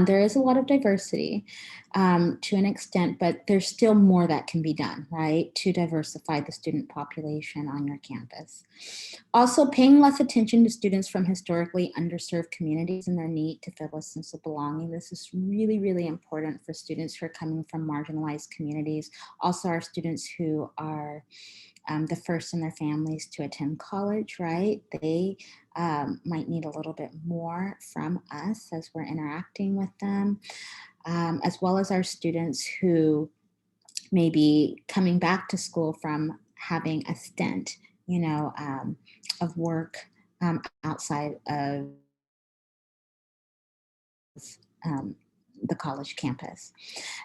there is a lot of diversity to an extent, but there's still more that can be done, right, to diversify the student population on your campus. Also, paying less attention to students from historically underserved communities and their need to feel a sense of belonging. This is really, really important for students who are coming from marginalized communities. Also, our students who are the first in their families to attend college, right? They might need a little bit more from us as we're interacting with them, as well as our students who may be coming back to school from having a stint, you know, of work outside of the college campus.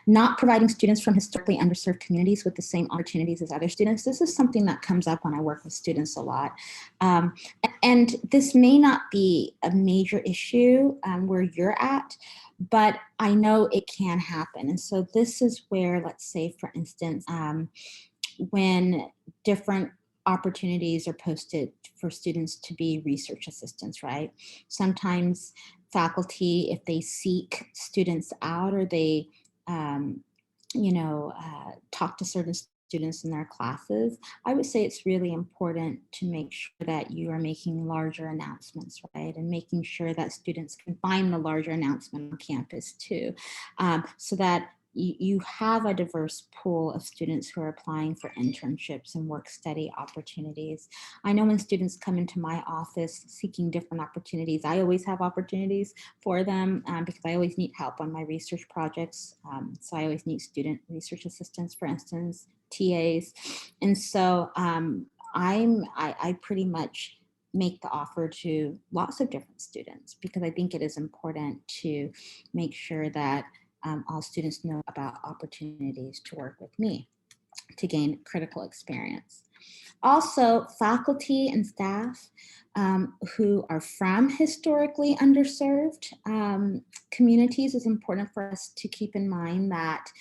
Not providing students from historically underserved communities with the same opportunities as other students. This is something that comes up when I work with students a lot. And this may not be a major issue where you're at, but I know it can happen. And so this is where, let's say, for instance, when different opportunities are posted for students to be research assistants, right? Sometimes faculty, if they seek students out or they, talk to certain students in their classes, I would say it's really important to make sure that you are making larger announcements, right? And making sure that students can find the larger announcement on campus too, so that you have a diverse pool of students who are applying for internships and work study opportunities. I know when students come into my office seeking different opportunities, I always have opportunities for them because I always need help on my research projects. So I always need student research assistants, for instance, TAs. And so I pretty much make the offer to lots of different students because I think it is important to make sure that all students know about opportunities to work with me to gain critical experience. Also, faculty and staff who are from historically underserved communities, is important for us to keep in mind that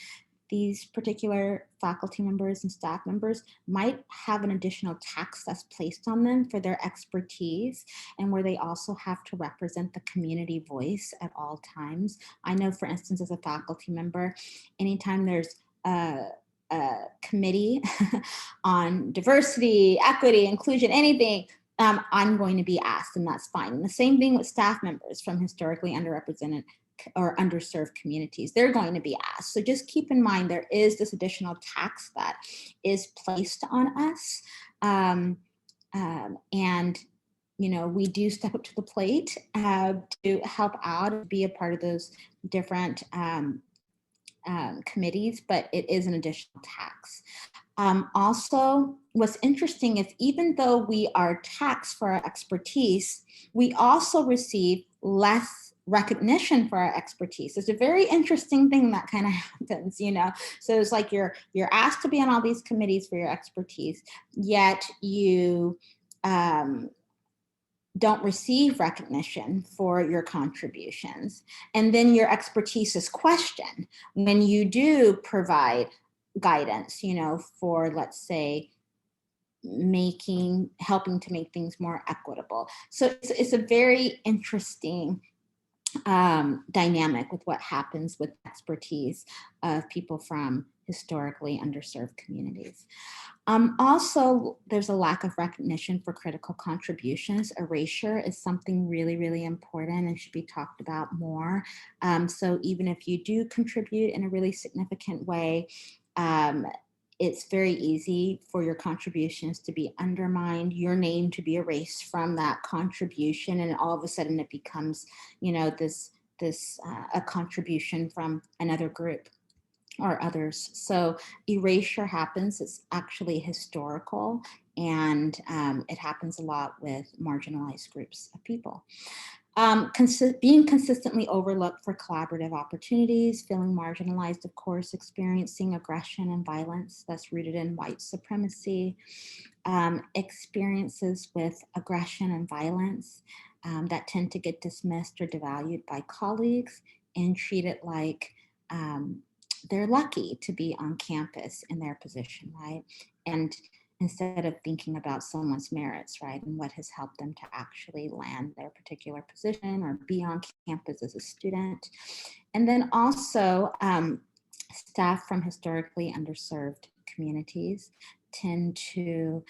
these particular faculty members and staff members might have an additional tax that's placed on them for their expertise, and where they also have to represent the community voice at all times. I know, for instance, as a faculty member, anytime there's a committee on diversity, equity, inclusion, anything, I'm going to be asked, and that's fine. And the same thing with staff members from historically underrepresented or underserved communities, they're going to be asked. So just keep in mind, there is this additional tax that is placed on us. And, we do step up to the plate to help out and be a part of those different committees, but it is an additional tax. Also, what's interesting is even though we are taxed for our expertise, we also receive less recognition for our expertise. It's a very interesting thing that kind of happens, So it's like you're asked to be on all these committees for your expertise, yet you don't receive recognition for your contributions. And then your expertise is questioned when you do provide guidance, for, let's say, helping to make things more equitable. So it's a very interesting dynamic with what happens with expertise of people from historically underserved communities. Also, there's a lack of recognition for critical contributions. Erasure is something really, really important and should be talked about more. So even if you do contribute in a really significant way, it's very easy for your contributions to be undermined, your name to be erased from that contribution, and all of a sudden it becomes, a contribution from another group or others. So erasure happens. It's actually historical, and it happens a lot with marginalized groups of people. Being consistently overlooked for collaborative opportunities, feeling marginalized, of course, experiencing aggression and violence that's rooted in white supremacy, experiences with aggression and violence that tend to get dismissed or devalued by colleagues and treated like they're lucky to be on campus in their position, right? And instead of thinking about someone's merits, right, and what has helped them to actually land their particular position or be on campus as a student. And then also staff from historically underserved communities tend to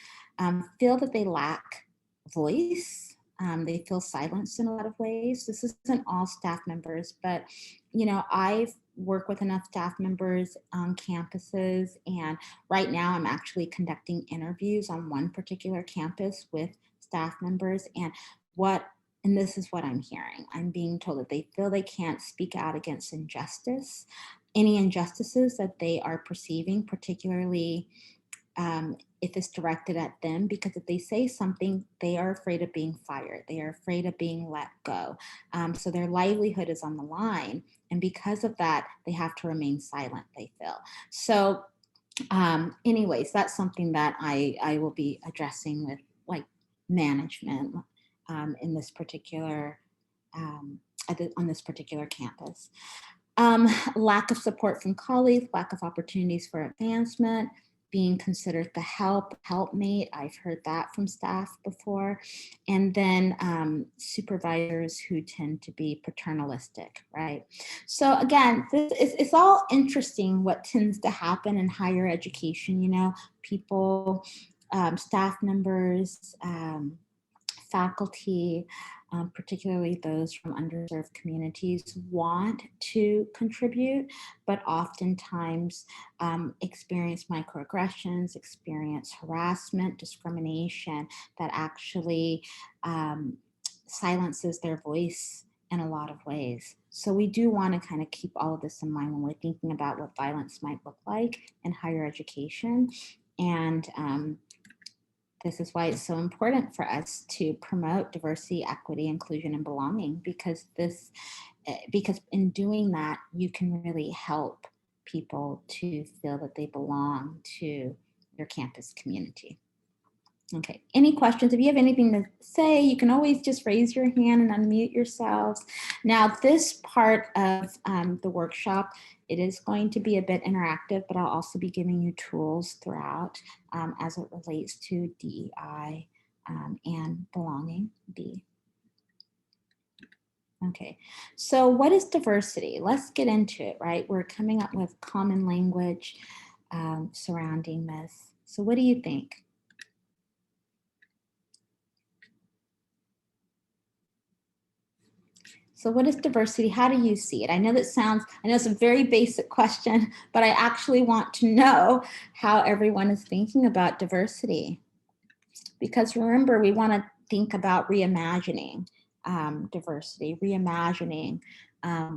feel that they lack voice. They feel silenced in a lot of ways. This isn't all staff members, but I've worked with enough staff members on campuses, and right now I'm actually conducting interviews on one particular campus with staff members, and this is what I'm hearing. I'm being told that they feel they can't speak out against any injustices that they are perceiving, particularly if it's directed at them, because if they say something, they are afraid of being fired. They are afraid of being let go. So their livelihood is on the line. And because of that, they have to remain silent, they feel. So anyways, that's something that I will be addressing with management in this particular, on this particular campus. Lack of support from colleagues, lack of opportunities for advancement, being considered the helpmate. I've heard that from staff before. And then supervisors who tend to be paternalistic, right? So again, it's all interesting what tends to happen in higher education, you know, people, staff members, faculty, particularly those from underserved communities, want to contribute, but oftentimes experience microaggressions, experience harassment, discrimination that actually silences their voice in a lot of ways. So we do want to kind of keep all of this in mind when we're thinking about what violence might look like in higher education. And this is why it's so important for us to promote diversity, equity, inclusion, and belonging, because in doing that, you can really help people to feel that they belong to your campus community. Okay, any questions? If you have anything to say, you can always just raise your hand and unmute yourselves. Now, this part of the workshop, it is going to be a bit interactive, but I'll also be giving you tools throughout as it relates to DEI and belonging, B. Okay, so what is diversity? Let's get into it, right? We're coming up with common language surrounding this. So what do you think? So what is diversity? How do you see it? I know it's a very basic question, but I actually want to know how everyone is thinking about diversity. Because remember, we want to think about reimagining diversity, reimagining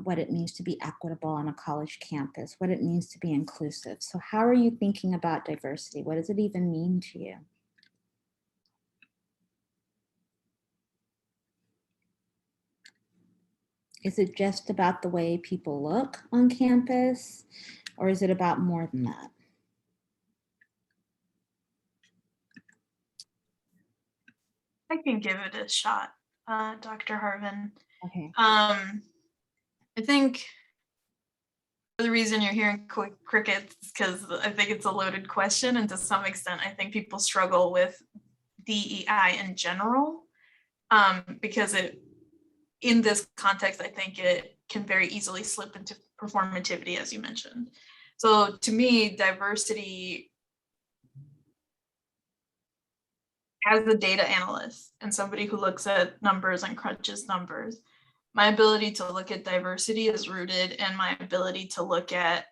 what it means to be equitable on a college campus, what it means to be inclusive. So how are you thinking about diversity? What does it even mean to you? Is it just about the way people look on campus, or is it about more than that? I can give it a shot, Dr. Harven. Okay. I think the reason you're hearing crickets is because I think it's a loaded question, and to some extent, I think people struggle with DEI in general, because in this context, I think it can very easily slip into performativity, as you mentioned. So to me, diversity as a data analyst and somebody who looks at numbers and crunches numbers, my ability to look at diversity is rooted in my ability to look at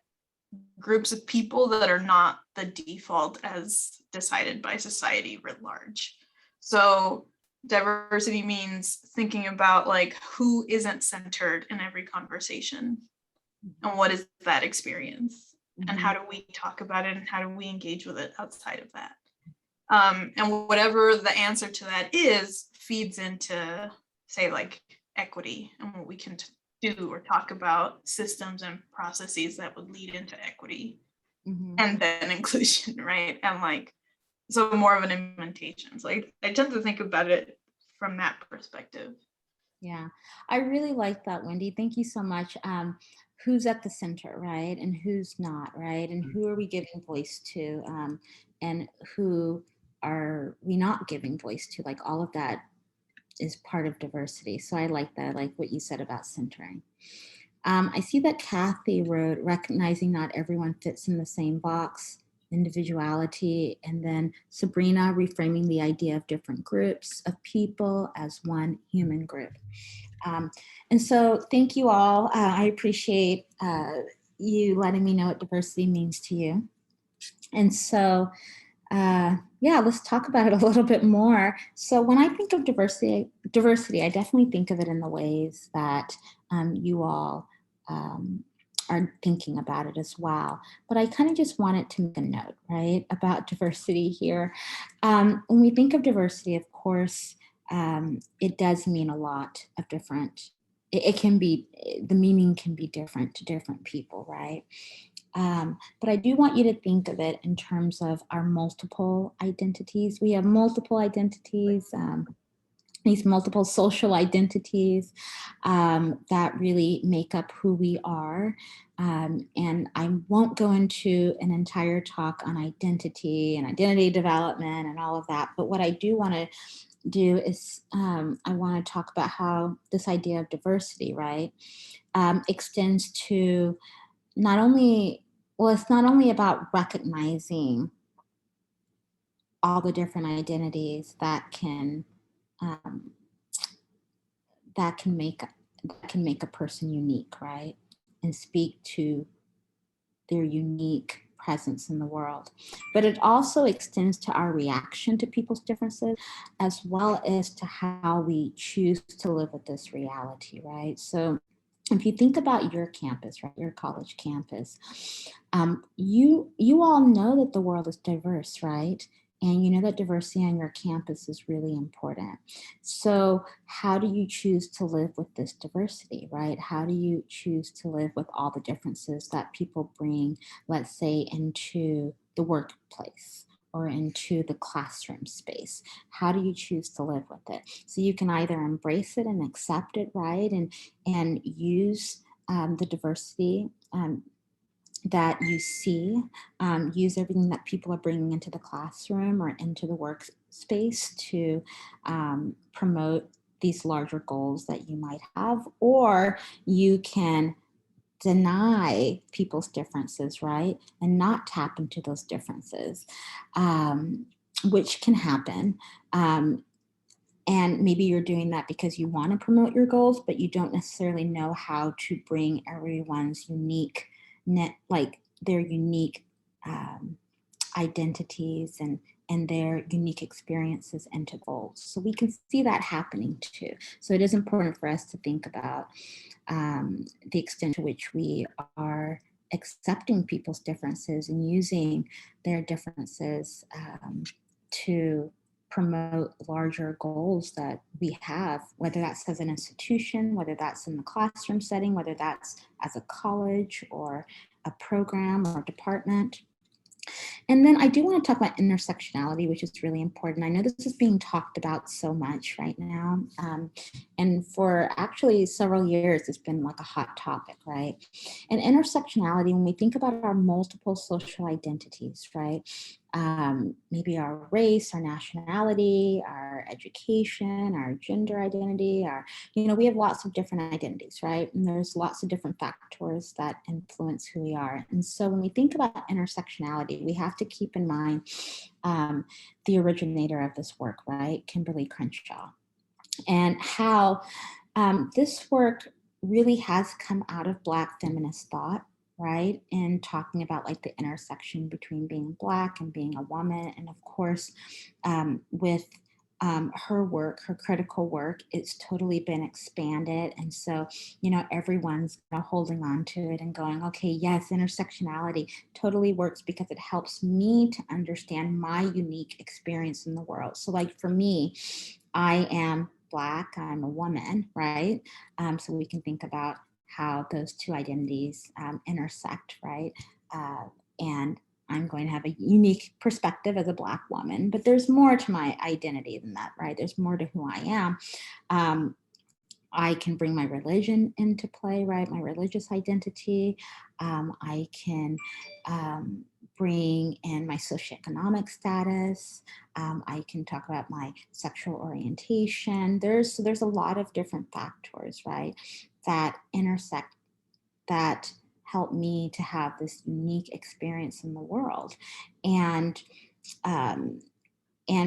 groups of people that are not the default as decided by society writ large. So diversity means thinking about like who isn't centered in every conversation and what is that experience and how do we talk about it and how do we engage with it outside of that. And whatever the answer to that is feeds into, say, like equity and what we can do or talk about systems and processes that would lead into equity and then inclusion, right? And like, so more of an implementation. So I tend to think about it from that perspective. Yeah, I really like that, Wendy. Thank you so much. Who's at the center, right? And who's not, right? And who are we giving voice to? And who are we not giving voice to? Like all of that is part of diversity. So I like that. I like what you said about centering. I see that Kathy wrote, recognizing not everyone fits in the same box, individuality, and then Sabrina reframing the idea of different groups of people as one human group. And so thank you all. I appreciate you letting me know what diversity means to you. And so, yeah, let's talk about it a little bit more. So when I think of diversity, I definitely think of it in the ways that you all are thinking about it as well. But I kind of just wanted to make a note, right, about diversity here. When we think of diversity, of course, it does mean a lot of different, it can be, the meaning can be different to different people, right? But I do want you to think of it in terms of our multiple identities. We have multiple identities. these multiple social identities that really make up who we are. And I won't go into an entire talk on identity and identity development and all of that, but what I do want to do is I want to talk about how this idea of diversity, right, extends to not only, well, it's not only about recognizing all the different identities that can make a person unique, right, and speak to their unique presence in the world. But it also extends to our reaction to people's differences, as well as to how we choose to live with this reality, right? So if you think about your campus, right, your college campus, you all know that the world is diverse, right? And you know that diversity on your campus is really important. So how do you choose to live with this diversity, right? How do you choose to live with all the differences that people bring, let's say, into the workplace or into the classroom space? How do you choose to live with it? So you can either embrace it and accept it, right? And use the diversity that you see, use everything that people are bringing into the classroom or into the workspace to promote these larger goals that you might have, or you can deny people's differences, right? And not tap into those differences, which can happen. And maybe you're doing that because you want to promote your goals, but you don't necessarily know how to bring everyone's unique their unique identities and their unique experiences into goals. So we can see that happening too. So it is important for us to think about the extent to which we are accepting people's differences and using their differences to promote larger goals that we have, whether that's as an institution, whether that's in the classroom setting, whether that's as a college or a program or department. And then I do want to talk about intersectionality, which is really important. I know this is being talked about so much right now. And for actually several years, it's been like a hot topic, right? And intersectionality, when we think about our multiple social identities, right? Maybe our race, our nationality, our education, our gender identity, we have lots of different identities, right? And there's lots of different factors that influence who we are. And so when we think about intersectionality, we have to keep in mind the originator of this work, right? Kimberly Crenshaw, and how this work really has come out of Black feminist thought, right? And talking about like the intersection between being Black and being a woman. And of course, with her work, her critical work, it's totally been expanded. And so, everyone's holding on to it and going, okay, yes, intersectionality totally works because it helps me to understand my unique experience in the world. So like for me, I am Black, I'm a woman, right? So we can think about how those two identities intersect, right? And I'm going to have a unique perspective as a Black woman, but there's more to my identity than that, right? There's more to who I am. I can bring my religion into play, right? My religious identity. I can bring in my socioeconomic status. I can talk about my sexual orientation. There's a lot of different factors, right, that intersect, that help me to have this unique experience in the world. And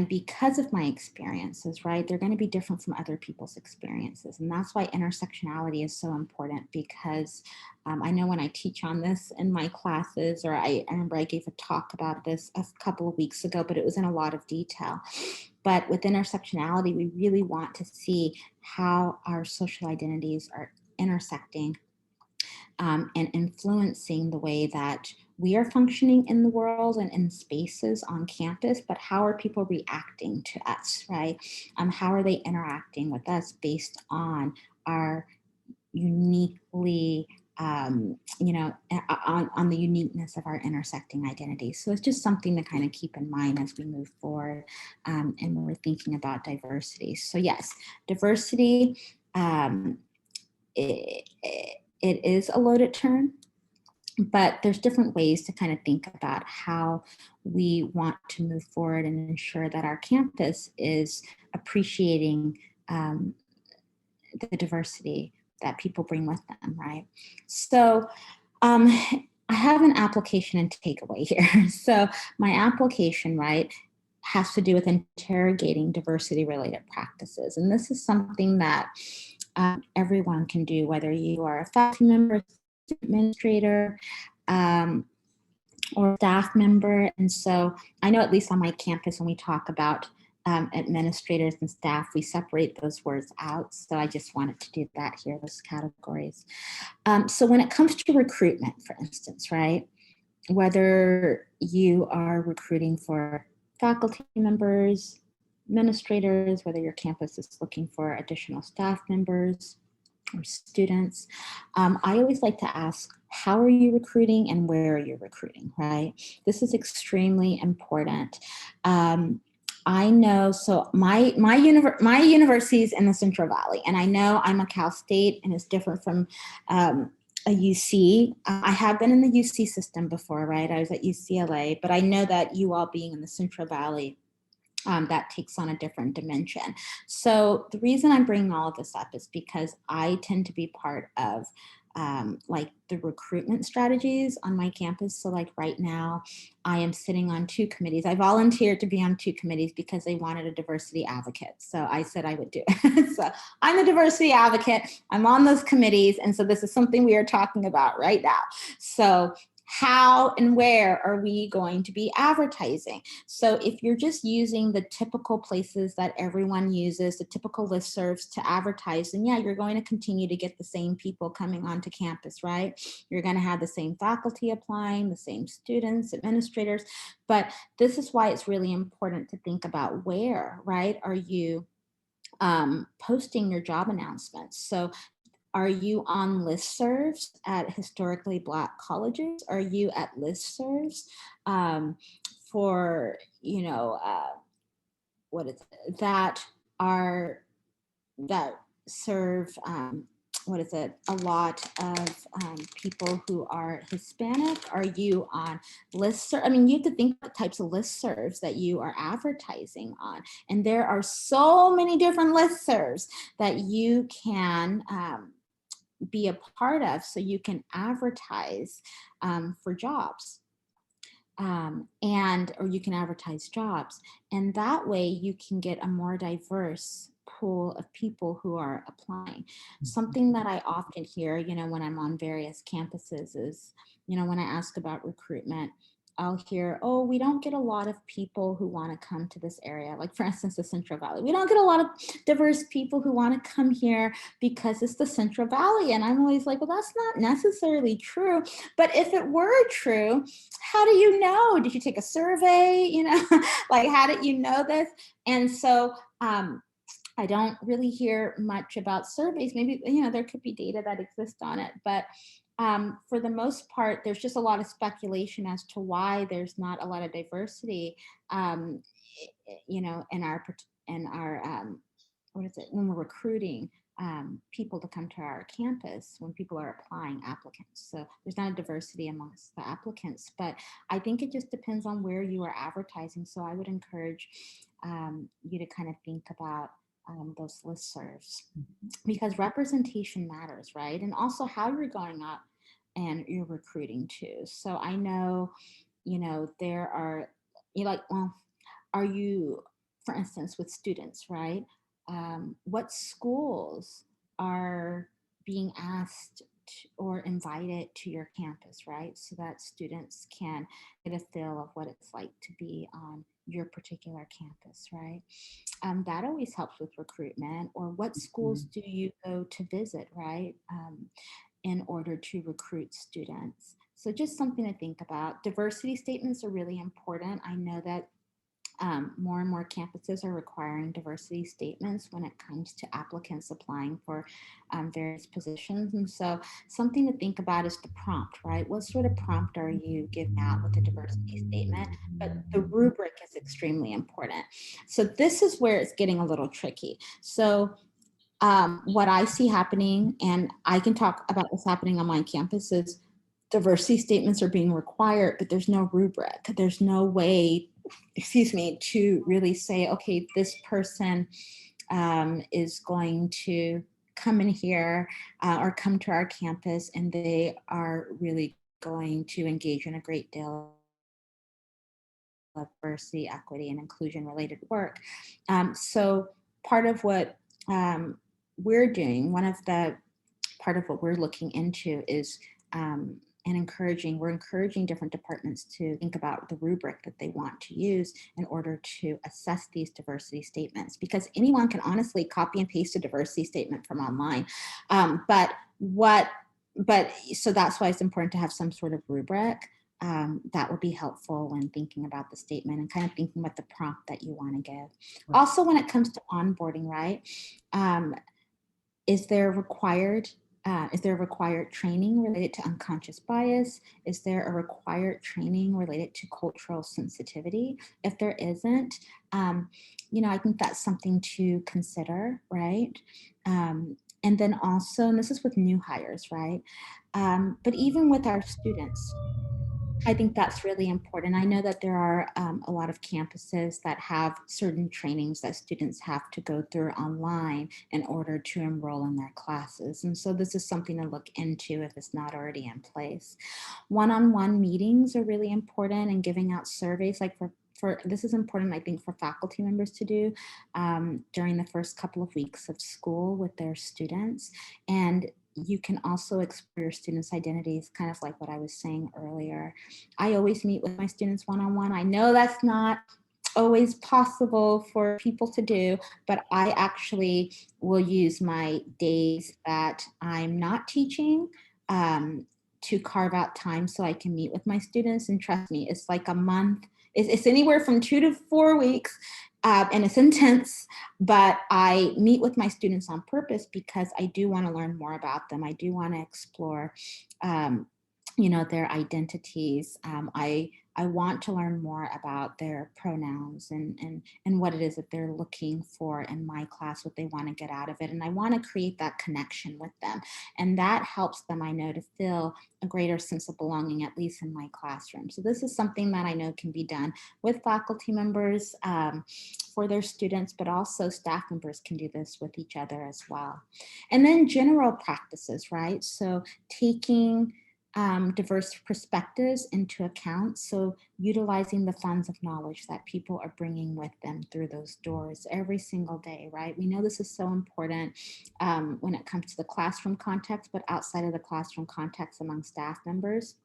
because of my experiences, right, they're going to be different from other people's experiences. And that's why intersectionality is so important, because I know when I teach on this in my classes, or I remember I gave a talk about this a couple of weeks ago, but it was in a lot of detail. But with intersectionality, we really want to see how our social identities are intersecting and influencing the way that we are functioning in the world and in spaces on campus, but how are people reacting to us, right? How are they interacting with us based on our uniquely you know, on the uniqueness of our intersecting identities. So it's just something to kind of keep in mind as we move forward and when we're thinking about diversity. So yes, diversity, it is a loaded term, but there's different ways to kind of think about how we want to move forward and ensure that our campus is appreciating the diversity that people bring with them, right? So I have an application and takeaway here. So my application, right, has to do with interrogating diversity-related practices. And this is something that everyone can do, whether you are a faculty member, administrator, or staff member. And so I know at least on my campus, when we talk about administrators and staff, we separate those words out. So I just wanted to do that here, those categories. So when it comes to recruitment, for instance, right, whether you are recruiting for faculty members, administrators, whether your campus is looking for additional staff members or students, I always like to ask, how are you recruiting and where are you recruiting, right? This is extremely important. I know, so my university is in the Central Valley, and I know I'm a Cal State and it's different from a UC. I have been in the UC system before, right? I was at UCLA, but I know that you all being in the Central Valley, that takes on a different dimension. So the reason I'm bringing all of this up is because I tend to be part of like the recruitment strategies on my campus. So like right now, I am sitting on 2 committees. I volunteered to be on 2 committees because they wanted a diversity advocate. So I said I would do it. So I'm a diversity advocate. I'm on those committees. And so this is something we are talking about right now. So how and where are we going to be advertising? So if you're just using the typical places that everyone uses, the typical listservs to advertise, then yeah, you're going to continue to get the same people coming onto campus, right? You're going to have the same faculty applying, the same students, administrators, but this is why it's really important to think about where, right? Are you posting your job announcements? So are you on listservs at historically Black colleges? Are you at listservs for, you know, what is it, that serve, what is it, a lot of people who are Hispanic? Are you on listserv? I mean, you have to think the types of listservs that you are advertising on. And there are so many different listservs that you can be a part of, so you can advertise for jobs, or you can advertise jobs, and that way you can get a more diverse pool of people who are applying. Something that I often hear, you know, when I'm on various campuses is, you know, when I ask about recruitment, I'll hear, oh, we don't get a lot of people who want to come to this area. Like for instance, the Central Valley. We don't get a lot of diverse people who want to come here because it's the Central Valley. And I'm always like, well, that's not necessarily true. But if it were true, how do you know? Did you take a survey? You know, like how did you know this? And so I don't really hear much about surveys. Maybe, you know, there could be data that exists on it, but for the most part, there's just a lot of speculation as to why there's not a lot of diversity, you know, in our what is it, when we're recruiting people to come to our campus, when people are applying applicants. So there's not a diversity amongst the applicants, but I think it just depends on where you are advertising. So I would encourage you to kind of think about those listservs, because representation matters, right? And also how you're going up and you're recruiting too. So I know, you know, there are, you're like, well, are you, for instance, with students, right? What schools are being asked or invited to your campus, right? So that students can get a feel of what it's like to be on your particular campus, right? That always helps with recruitment. Or what schools do you go to visit, right? In order to recruit students. So just something to think about. Diversity statements are really important. I know that more and more campuses are requiring diversity statements when it comes to applicants applying for various positions. And so something to think about is the prompt, right? What sort of prompt are you giving out with a diversity statement? But the rubric is extremely important. So this is where it's getting a little tricky. So what I see happening, and I can talk about what's happening on my campus, is diversity statements are being required, but there's no rubric. There's no way, excuse me, to really say, okay, this person is going to come in here or come to our campus, and they are really going to engage in a great deal of diversity, equity, and inclusion related work. So part of what we're doing, part of what we're looking into is we're encouraging different departments to think about the rubric that they want to use in order to assess these diversity statements, because anyone can honestly copy and paste a diversity statement from online. So that's why it's important to have some sort of rubric that would be helpful when thinking about the statement and kind of thinking about the prompt that you want to give. Right. Also, when it comes to onboarding, right? Is there required training related to unconscious bias? Is there a required training related to cultural sensitivity? If there isn't, I think that's something to consider, right? And then also, and this is with new hires, right? But even with our students, I think that's really important. I know that there are a lot of campuses that have certain trainings that students have to go through online in order to enroll in their classes. And so this is something to look into if it's not already in place. One-on-one meetings are really important, and giving out surveys, like this is important, I think, for faculty members to do during the first couple of weeks of school with their students. And you can also explore your students' identities, kind of like what I was saying earlier. I always meet with my students one-on-one. I know that's not always possible for people to do, but I actually will use my days that I'm not teaching to carve out time so I can meet with my students. And trust me, it's like a month. It's anywhere from 2 to 4 weeks. And it's intense, but I meet with my students on purpose because I do want to learn more about them. I do want to explore, their identities. I want to learn more about their pronouns and what it is that they're looking for in my class, what they want to get out of it. And I want to create that connection with them. And that helps them, I know, to feel a greater sense of belonging, at least in my classroom. So this is something that I know can be done with faculty members for their students, but also staff members can do this with each other as well. And then general practices, right? So taking diverse perspectives into account. So utilizing the funds of knowledge that people are bringing with them through those doors every single day, right? We know this is so important when it comes to the classroom context, but outside of the classroom context among staff members.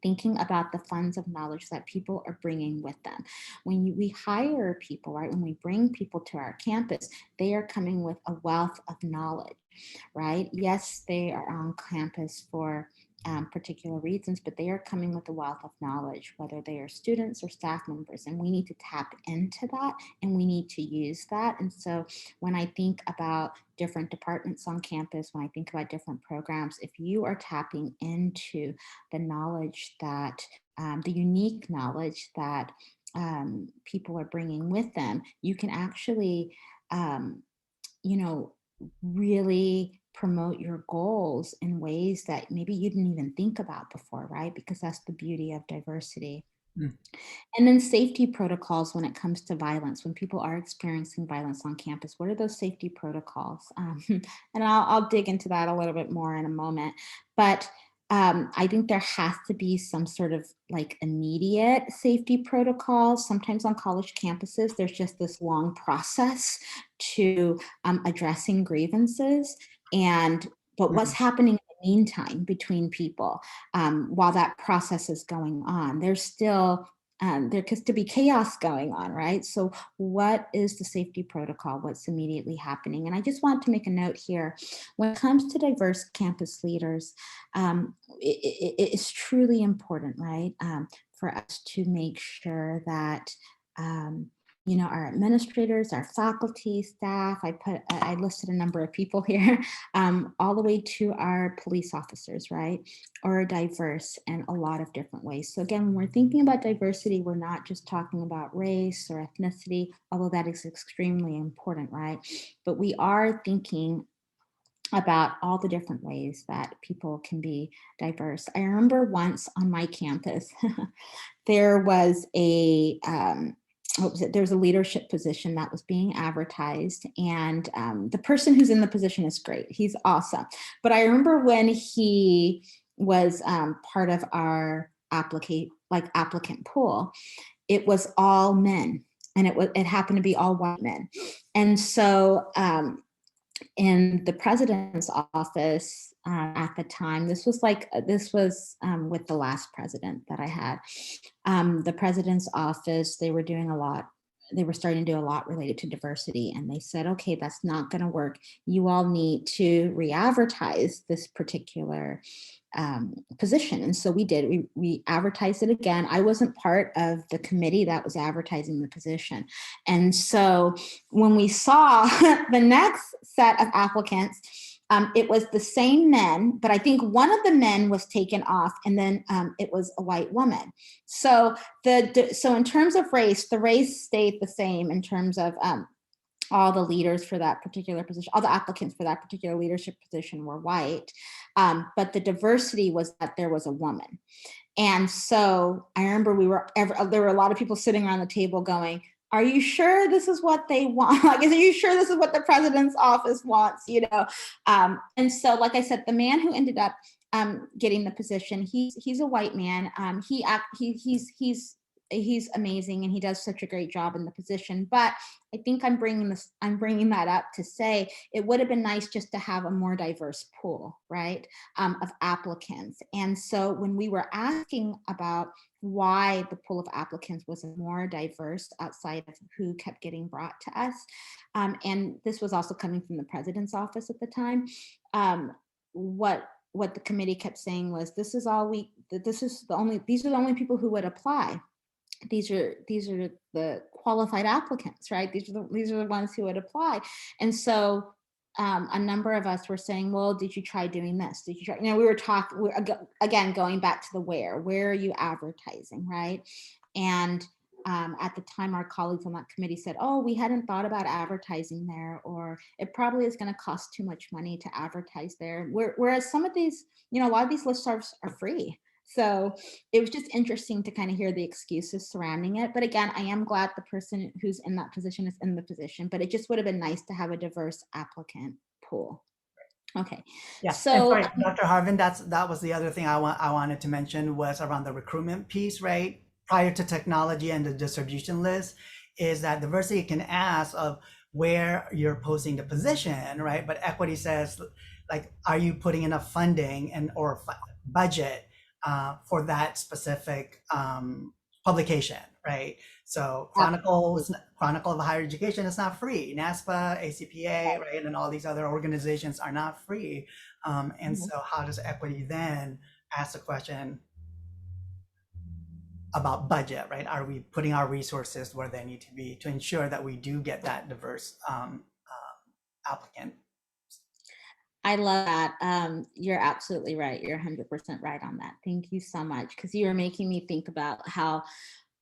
Thinking about the funds of knowledge that people are bringing with them. When we hire people, right, when we bring people to our campus, they are coming with a wealth of knowledge, right? Yes, they are on campus for particular reasons, but they are coming with a wealth of knowledge, whether they are students or staff members, and we need to tap into that and we need to use that. And so when I think about different departments on campus, when I think about different programs, if you are tapping into the knowledge that, the unique knowledge that people are bringing with them, you can actually, really promote your goals in ways that maybe you didn't even think about before, right? Because that's the beauty of diversity. Mm. And then safety protocols when it comes to violence, when people are experiencing violence on campus, what are those safety protocols? And I'll dig into that a little bit more in a moment. But I think there has to be some sort of like immediate safety protocols. Sometimes on college campuses, there's just this long process to addressing grievances. But what's happening in the meantime between people while that process is going on? There's still there could be chaos going on, right? So what is the safety protocol? What's immediately happening? And I just want to make a note here. When it comes to diverse campus leaders, it is truly important, right? For us to make sure that our administrators, our faculty, staff. I listed a number of people here, all the way to our police officers, right, are diverse in a lot of different ways. So again, when we're thinking about diversity, we're not just talking about race or ethnicity, although that is extremely important, right? But we are thinking about all the different ways that people can be diverse. I remember once on my campus, there was a there was a leadership position that was being advertised, and the person who's in the position is great. He's awesome. But I remember when he was part of our applicant pool, it was all men, and it happened to be all white men. And so in the president's office at the time, this was with the last president that I had, the president's office, they were starting to do a lot related to diversity, and they said, okay, that's not going to work. You all need to re-advertise this particular position. And so we did. We advertised it again. I wasn't part of the committee that was advertising the position. And so when we saw the next set of applicants, it was the same men, but I think one of the men was taken off, and then it was a white woman. So so in terms of race, the race stayed the same in terms of all the leaders for that particular position, all the applicants for that particular leadership position were white, but the diversity was that there was a woman. And so I remember there were a lot of people sitting around the table going, are you sure this is what they want? Like, are you sure this is what the president's office wants? And so, like I said, the man who ended up getting the position, he's a white man. He's amazing, and he does such a great job in the position. But I think I'm bringing that up to say it would have been nice just to have a more diverse pool, right, of applicants. And so when we were asking about why the pool of applicants was more diverse outside of who kept getting brought to us, and this was also coming from the president's office at the time, what the committee kept saying was, these are the only people who would apply. These are the qualified applicants, right? These are the ones who would apply. And so a number of us were saying, well, did you try doing this? Did you try? We were talking, again, going back to the where are you advertising, right? And at the time, our colleagues on that committee said, oh, we hadn't thought about advertising there, or it probably is going to cost too much money to advertise there. Whereas some of these, a lot of these listservs are free. So it was just interesting to kind of hear the excuses surrounding it. But again, I am glad the person who's in that position is in the position, but it just would have been nice to have a diverse applicant pool. Okay. Yeah. So, sorry, Dr. Harven, that was the other thing I wanted to mention was around the recruitment piece, right? Prior to technology and the distribution list, is that diversity can ask of where you're posting the position, right? But equity says, like, are you putting enough funding or budget for that specific publication, right? So Chronicle of Higher Education is not free. NASPA, ACPA, right, and all these other organizations are not free. And so how does equity then ask the question about budget, right? Are we putting our resources where they need to be to ensure that we do get that diverse applicant? I love that. You're absolutely right. You're 100% right on that. Thank you so much, because you were making me think about how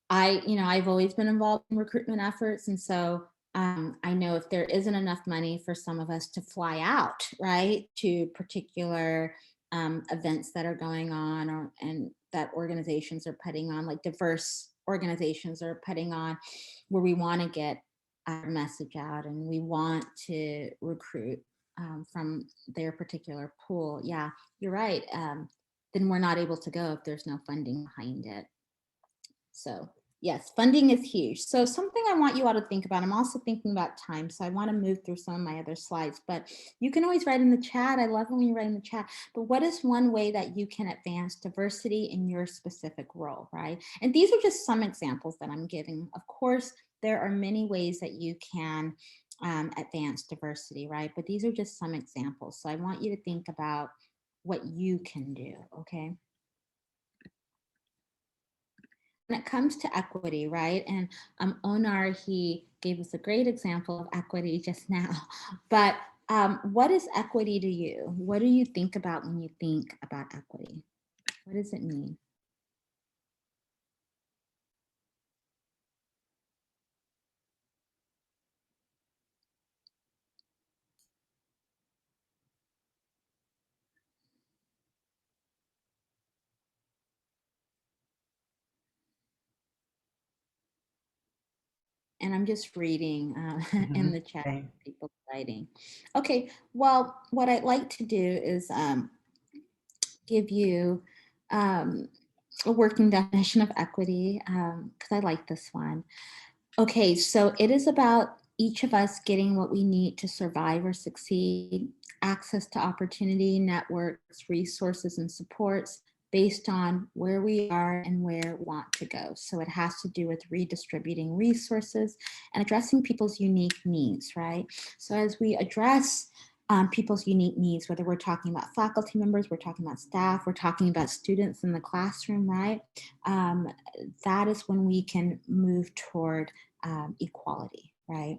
I've always been involved in recruitment efforts. And so I know if there isn't enough money for some of us to fly out, right, to particular events that are going on and that organizations are putting on, like diverse organizations are putting on, where we want to get our message out and we want to recruit from their particular pool. Yeah, you're right. Then we're not able to go if there's no funding behind it. So yes, funding is huge. So something I want you all to think about, I'm also thinking about time, so I want to move through some of my other slides, but you can always write in the chat. I love when you write in the chat, but what is one way that you can advance diversity in your specific role, right? And these are just some examples that I'm giving. Of course, there are many ways that you can advance diversity, right? But these are just some examples. So I want you to think about what you can do, okay? when it comes to equity, right? And Onar, he gave us a great example of equity just now, but what is equity to you? What do you think about when you think about equity? What does it mean? And I'm just reading in the chat, Okay. people writing. Okay, well, what I'd like to do is give you a working definition of equity, because I like this one. Okay, so it is about each of us getting what we need to survive or succeed, access to opportunity, networks, resources, and supports based on where we are and where we want to go. So it has to do with redistributing resources and addressing people's unique needs, right? So as we address people's unique needs, whether we're talking about faculty members, we're talking about staff, we're talking about students in the classroom, right? That is when we can move toward equality, right?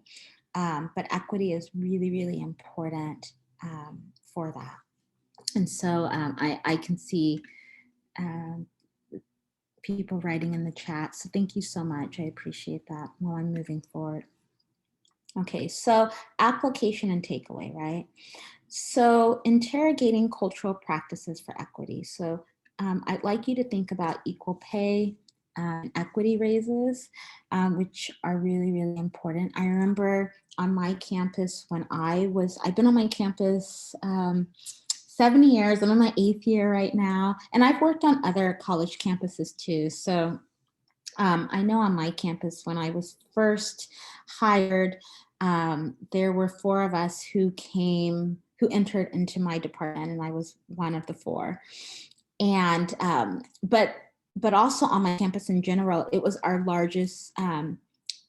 But equity is really, really important for that. And so I can see people writing in the chat. So thank you so much. I appreciate that while I'm moving forward. Okay, so application and takeaway, right? So interrogating cultural practices for equity. So I'd like you to think about equal pay, equity raises, which are really, really important. I remember on my campus when I've been on my campus 7 years, I'm in my 8th year right now, and I've worked on other college campuses too. So I know on my campus when I was first hired, there were 4 of us who entered into my department, and I was one of the 4. And but also on my campus in general, it was our largest.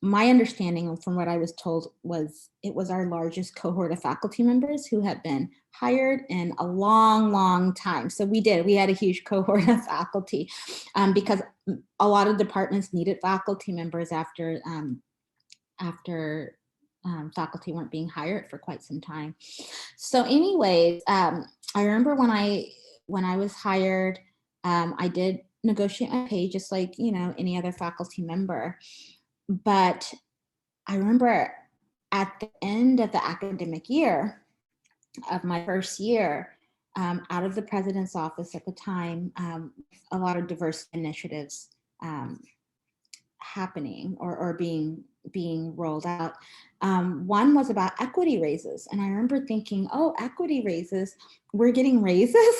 My understanding from what I was told was it was our largest cohort of faculty members who had been hired in a long, long time. So we had a huge cohort of faculty because a lot of departments needed faculty members after faculty weren't being hired for quite some time. So anyways, I remember when I was hired, I did negotiate my pay just like, any other faculty member. But I remember at the end of the academic year of my first year, out of the president's office at the time, a lot of diverse initiatives happening or being rolled out. One was about equity raises. And I remember thinking, oh, equity raises, we're getting raises.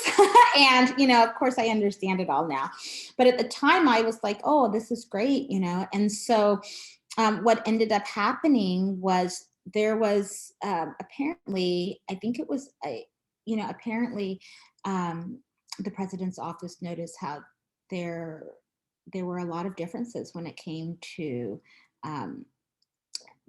And, of course I understand it all now. But at the time I was like, oh, this is great, And so what ended up happening was there was apparently, I think it was, apparently the president's office noticed how there were a lot of differences when it came to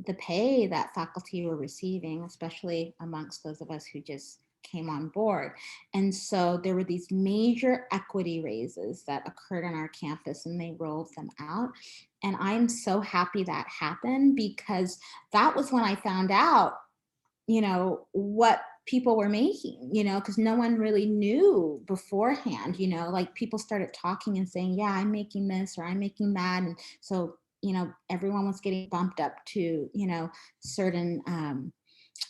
the pay that faculty were receiving, especially amongst those of us who just came on board. And so there were these major equity raises that occurred on our campus, and they rolled them out. And I'm so happy that happened, because that was when I found out, what people were making, because no one really knew beforehand, like people started talking and saying, yeah, I'm making this or I'm making that. And so, everyone was getting bumped up to,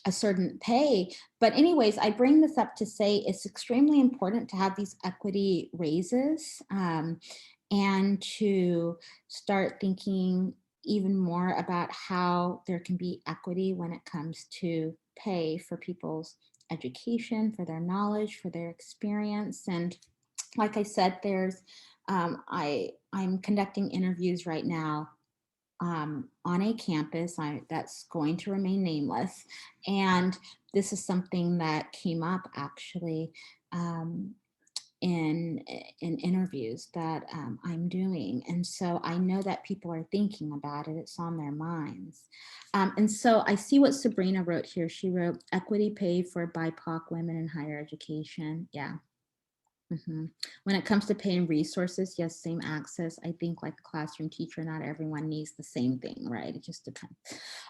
a certain pay. But anyways, I bring this up to say it's extremely important to have these equity raises and to start thinking even more about how there can be equity when it comes to pay for people's education, for their knowledge, for their experience. And like I said, I'm conducting interviews right now on a campus that's going to remain nameless. And this is something that came up actually in interviews that I'm doing. And so I know that people are thinking about it. It's on their minds. And so I see what Sabrina wrote here. She wrote equity pay for BIPOC women in higher education. Yeah. When it comes to paying resources, yes, same access. I think like a classroom teacher, not everyone needs the same thing, right? It just depends.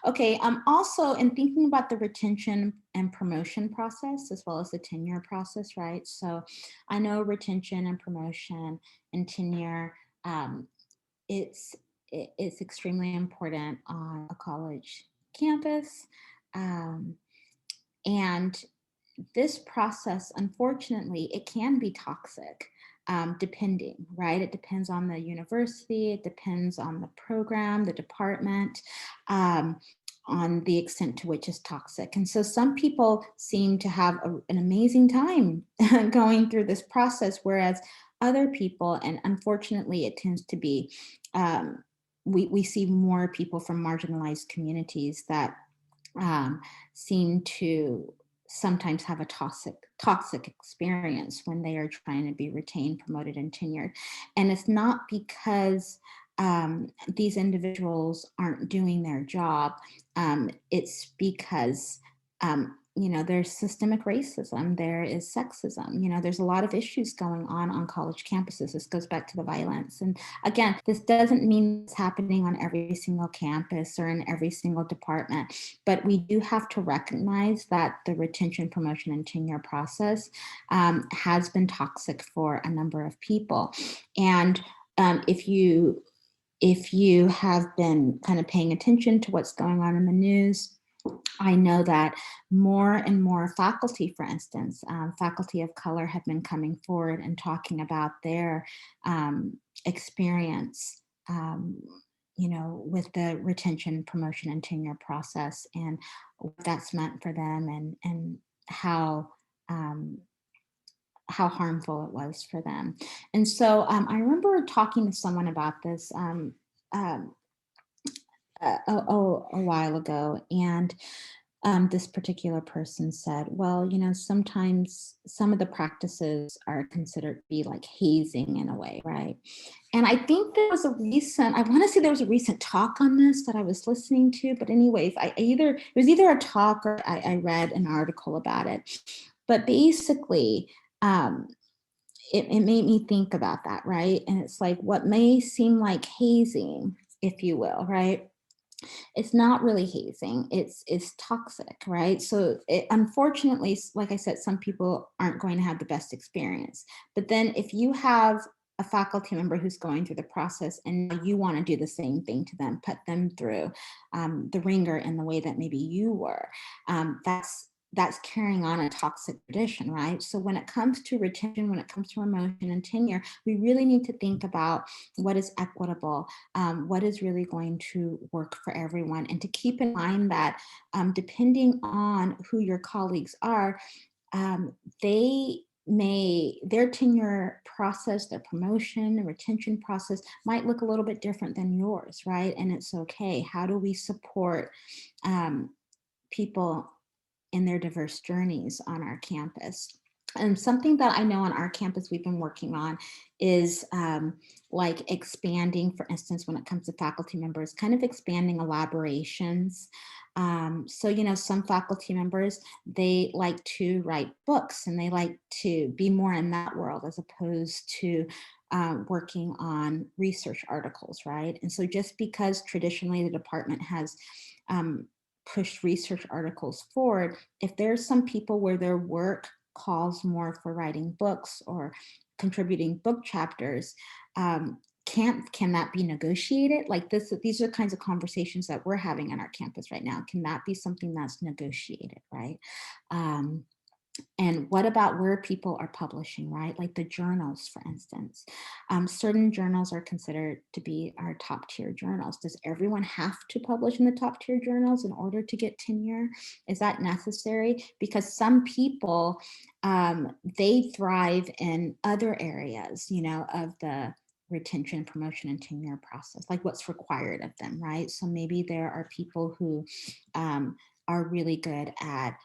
Okay, also in thinking about the retention and promotion process, as well as the tenure process, right? So I know retention and promotion and tenure, it's extremely important on a college campus. And this process, unfortunately, it can be toxic, depending, right? It depends on the university, it depends on the program, the department, on the extent to which it's toxic. And so some people seem to have an amazing time going through this process, whereas other people, and unfortunately it tends to be, we see more people from marginalized communities that seem to sometimes have a toxic experience when they are trying to be retained, promoted, and tenured. And it's not because these individuals aren't doing their job. It's because there's systemic racism, there is sexism, there's a lot of issues going on college campuses. This goes back to the violence. And again, this doesn't mean it's happening on every single campus or in every single department, but we do have to recognize that the retention, promotion, and tenure process has been toxic for a number of people. And if you have been kind of paying attention to what's going on in the news, I know that more and more faculty, for instance, faculty of color have been coming forward and talking about their experience, with the retention, promotion, and tenure process, and what that's meant for them, and how harmful it was for them. And so I remember talking to someone about this a while ago, and this particular person said, well, sometimes some of the practices are considered to be like hazing in a way, right? And I think there was there was a recent talk on this that I was listening to, but anyways, it was either a talk or I read an article about it. But basically, it made me think about that, right? And it's like what may seem like hazing, if you will, right? It's not really hazing, it's toxic, right? So unfortunately, like I said, some people aren't going to have the best experience. But then if you have a faculty member who's going through the process and you want to do the same thing to them, put them through the ringer in the way that maybe you were, that's carrying on a toxic tradition, right? So when it comes to retention, when it comes to promotion and tenure, we really need to think about what is equitable, what is really going to work for everyone, and to keep in mind that depending on who your colleagues are, their tenure process, their promotion and retention process might look a little bit different than yours, right? And it's okay. How do we support people in their diverse journeys on our campus? And something that I know on our campus we've been working on is like expanding, for instance, when it comes to faculty members, kind of expanding elaborations. So, some faculty members, they like to write books and they like to be more in that world as opposed to working on research articles, right? And so just because traditionally the department has pushed research articles forward, if there's some people where their work calls more for writing books or contributing book chapters, can that be negotiated? Like these are the kinds of conversations that we're having on our campus right now. Can that be something that's negotiated, right? And what about where people are publishing, right? Like the journals, for instance. Certain journals are considered to be our top tier journals. Does everyone have to publish in the top tier journals in order to get tenure? Is that necessary? Because some people, they thrive in other areas, of the retention, promotion, and tenure process, like what's required of them, right? So maybe there are people who are really good at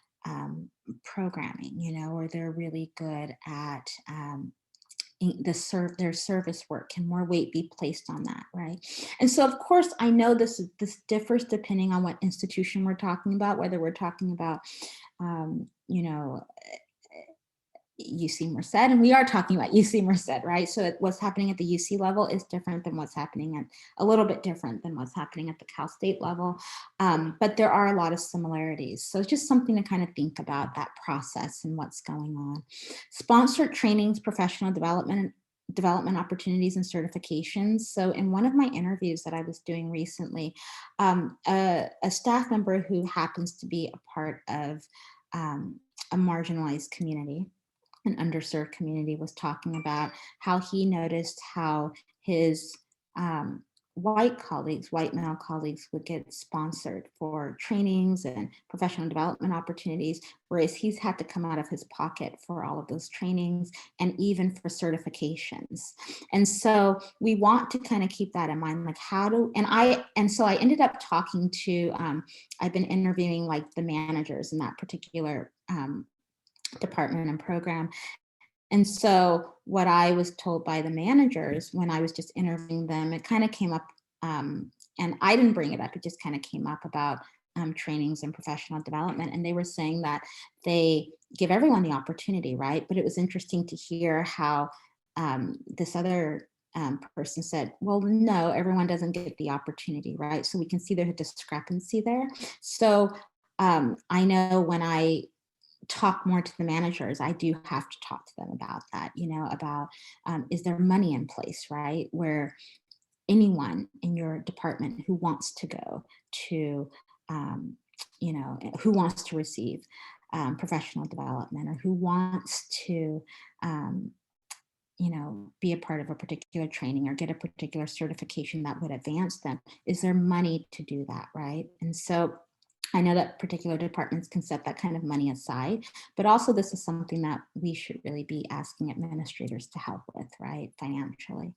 programming, or they're really good at their service work. Can more weight be placed on that, right? And so, of course, I know this differs depending on what institution we're talking about, whether we're talking about, UC Merced, and we are talking about UC Merced, right? So what's happening at the UC level is different than what's happening at, a little bit different than what's happening at the Cal State level, but there are a lot of similarities. So it's just something to kind of think about, that process and what's going on. Sponsored trainings, professional development opportunities, and certifications. So in one of my interviews that I was doing recently, a staff member who happens to be a part of a marginalized community, an underserved community, was talking about how he noticed how his white male colleagues would get sponsored for trainings and professional development opportunities, whereas he's had to come out of his pocket for all of those trainings and even for certifications. And so we want to kind of keep that in mind, like so I ended up talking to, I've been interviewing like the managers in that particular department and program. And so what I was told by the managers when I was just interviewing them, it kind of came up, and I didn't bring it up, it just kind of came up about trainings and professional development. And they were saying that they give everyone the opportunity, right? But it was interesting to hear how this other person said, well, no, everyone doesn't get the opportunity, right? So we can see there's a discrepancy there. So I know when I talk more to the managers, I do have to talk to them about that, about is there money in place, right? Where anyone in your department who wants to go to, who wants to receive professional development, or who wants to, be a part of a particular training or get a particular certification that would advance them, is there money to do that, right? And so I know that particular departments can set that kind of money aside, but also this is something that we should really be asking administrators to help with, right, financially.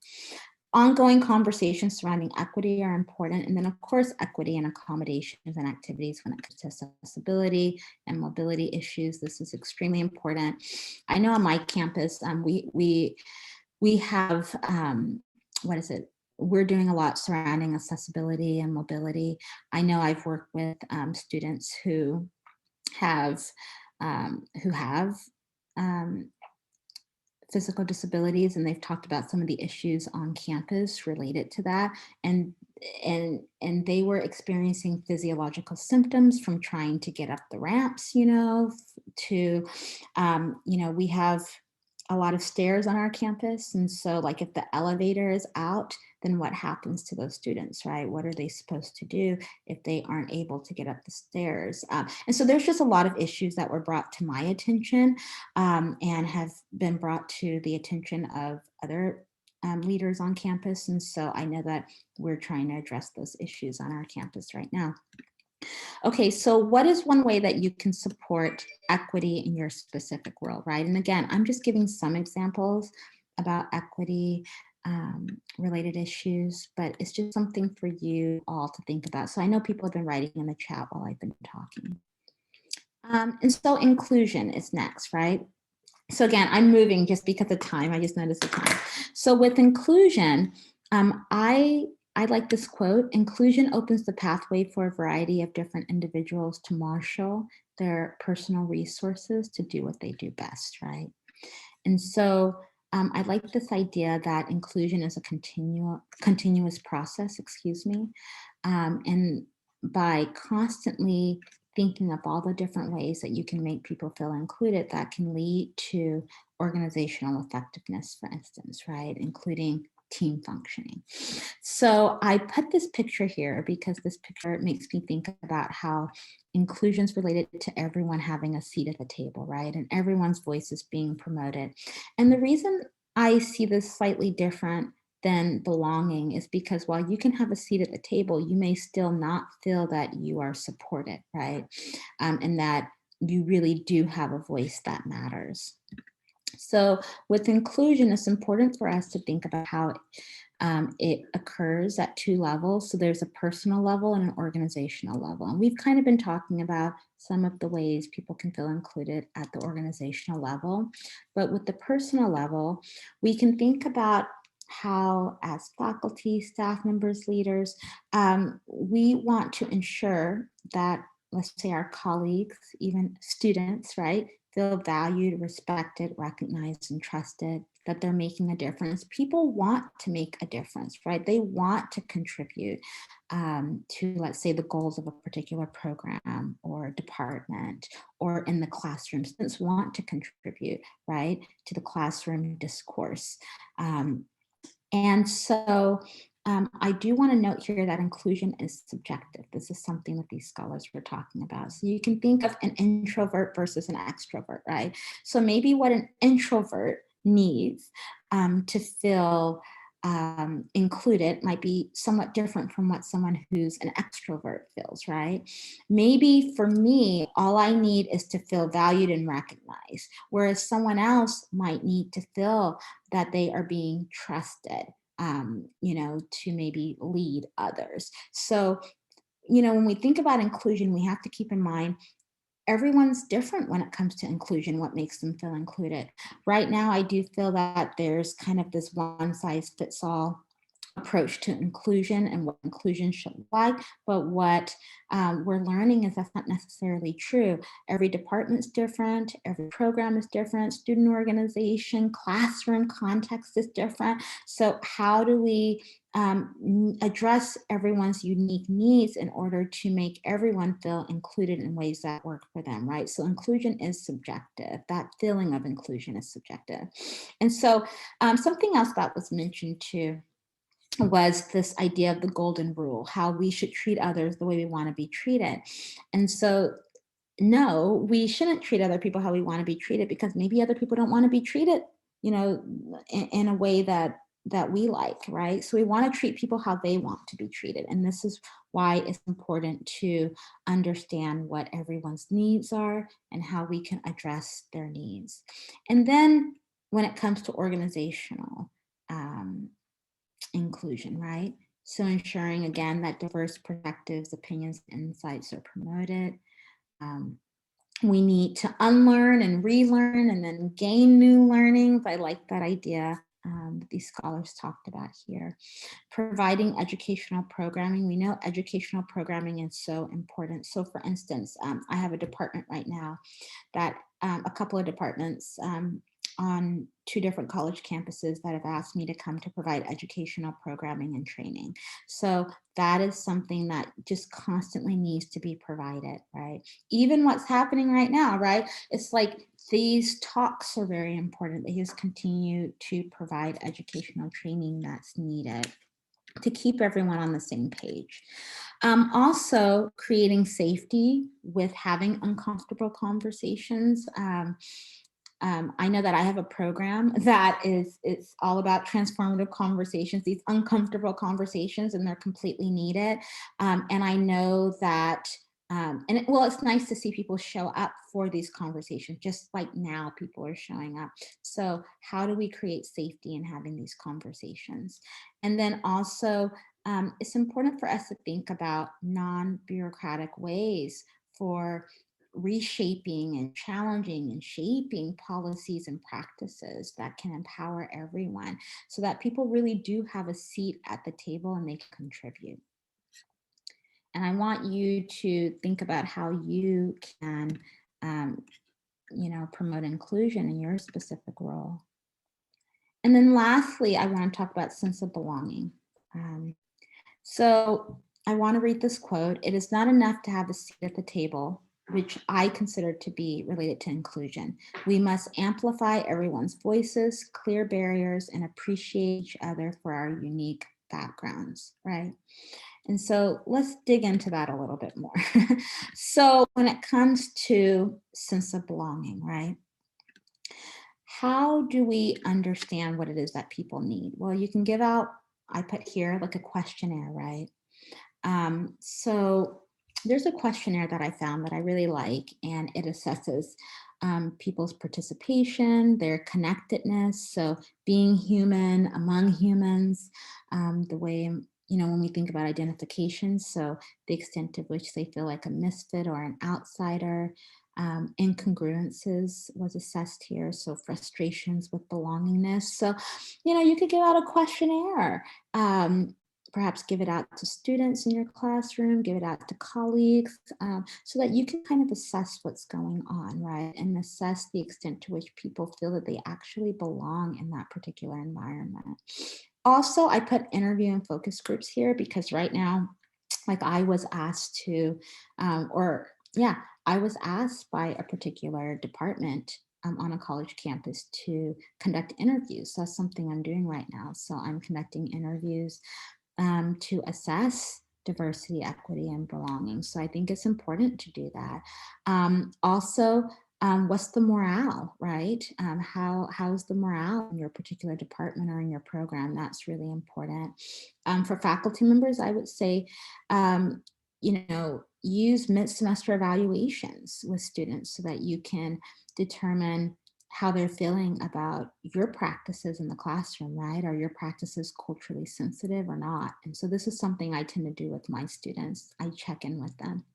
Ongoing conversations surrounding equity are important. And then of course, equity and accommodations and activities when it comes to accessibility and mobility issues. This is extremely important. I know on my campus, we have, we're doing a lot surrounding accessibility and mobility. I know I've worked with students who have physical disabilities, and they've talked about some of the issues on campus related to that. And they were experiencing physiological symptoms from trying to get up the ramps, to, we have a lot of stairs on our campus. And so like if the elevator is out, then what happens to those students, right? What are they supposed to do if they aren't able to get up the stairs? And so there's just a lot of issues that were brought to my attention and have been brought to the attention of other leaders on campus. And so I know that we're trying to address those issues on our campus right now. Okay, so what is one way that you can support equity in your specific world, right? And again, I'm just giving some examples about equity related issues, but it's just something for you all to think about. So I know people have been writing in the chat while I've been talking. And so inclusion is next, right? So again, I'm moving just because of time. I just noticed the time. So with inclusion, I like this quote: inclusion opens the pathway for a variety of different individuals to marshal their personal resources to do what they do best, right? And so I like this idea that inclusion is a continuous process, and by constantly thinking of all the different ways that you can make people feel included, that can lead to organizational effectiveness, for instance, right? Including team functioning. So I put this picture here because this picture makes me think about how inclusion is related to everyone having a seat at the table, right? And everyone's voice is being promoted. And the reason I see this slightly different than belonging is because while you can have a seat at the table, you may still not feel that you are supported, right? And that you really do have a voice that matters. So with inclusion, it's important for us to think about how it occurs at two levels. So there's a personal level and an organizational level. And we've kind of been talking about some of the ways people can feel included at the organizational level. But with the personal level, we can think about how, as faculty, staff members, leaders, we want to ensure that, let's say, our colleagues, even students, right, feel valued, respected, recognized, and trusted, that they're making a difference. People want to make a difference, right? They want to contribute to, let's say, the goals of a particular program or department, or in the classroom. Students want to contribute, right, to the classroom discourse. And so I do want to note here that inclusion is subjective. This is something that these scholars were talking about. So you can think of an introvert versus an extrovert, right? So maybe what an introvert needs to feel included might be somewhat different from what someone who's an extrovert feels, right? Maybe for me, all I need is to feel valued and recognized, whereas someone else might need to feel that they are being trusted, you know, to maybe lead others. So, you know, when we think about inclusion, we have to keep in mind everyone's different when it comes to inclusion, what makes them feel included. Right now, I do feel that there's kind of this one size fits all approach to inclusion and what inclusion should look like, but what we're learning is that's not necessarily true. Every department's different, every program is different, student organization, classroom context is different. So how do we address everyone's unique needs in order to make everyone feel included in ways that work for them, right? So inclusion is subjective. That feeling of inclusion is subjective. And so something else that was mentioned too was this idea of the golden rule, how we should treat others the way we want to be treated. And so, no, we shouldn't treat other people how we want to be treated, because maybe other people don't want to be treated, you know, in a way that we like, right? So we want to treat people how they want to be treated. And this is why it's important to understand what everyone's needs are and how we can address their needs. And then when it comes to organizational inclusion, right? So ensuring, again, that diverse perspectives, opinions, and insights are promoted. We need to unlearn and relearn and then gain new learnings. I like that idea that these scholars talked about here. Providing educational programming. We know educational programming is so important. So for instance, I have a department right now that a couple of departments on 2 different college campuses that have asked me to come to provide educational programming and training. So that is something that just constantly needs to be provided, right? Even what's happening right now, right? It's like these talks are very important. They just continue to provide educational training that's needed to keep everyone on the same page. Also, creating safety with having uncomfortable conversations. I know that I have a program that it's all about transformative conversations, these uncomfortable conversations, and they're completely needed. And I know that, it's nice to see people show up for these conversations, just like now people are showing up. So how do we create safety in having these conversations? And then also, it's important for us to think about non-bureaucratic ways for reshaping and challenging and shaping policies and practices that can empower everyone so that people really do have a seat at the table and they can contribute. And I want you to think about how you can, promote inclusion in your specific role. And then lastly, I want to talk about sense of belonging. So I want to read this quote. "It is not enough to have a seat at the table," which I consider to be related to inclusion. "We must amplify everyone's voices, clear barriers, and appreciate each other for our unique backgrounds," right? And so let's dig into that a little bit more. So when it comes to sense of belonging, right? How do we understand what it is that people need? Well, you can give out, I put here like a questionnaire, right? So there's a questionnaire that I found that I really like, and it assesses people's participation, their connectedness, so being human among humans, the way, when we think about identification, so the extent to which they feel like a misfit or an outsider. Incongruences was assessed here, so frustrations with belongingness. So, you could give out a questionnaire perhaps give it out to students in your classroom, give it out to colleagues, so that you can kind of assess what's going on, right? And assess the extent to which people feel that they actually belong in that particular environment. Also, I put interview and focus groups here because right now, like I was asked to, I was asked by a particular department on a college campus to conduct interviews. So that's something I'm doing right now. So I'm conducting interviews to assess diversity, equity, and belonging. So I think it's important to do that. Also, what's the morale, right? How's the morale in your particular department or in your program? That's really important. For faculty members, I would say, use mid-semester evaluations with students so that you can determine how they're feeling about your practices in the classroom, right? Are your practices culturally sensitive or not? And so this is something I tend to do with my students. I check in with them.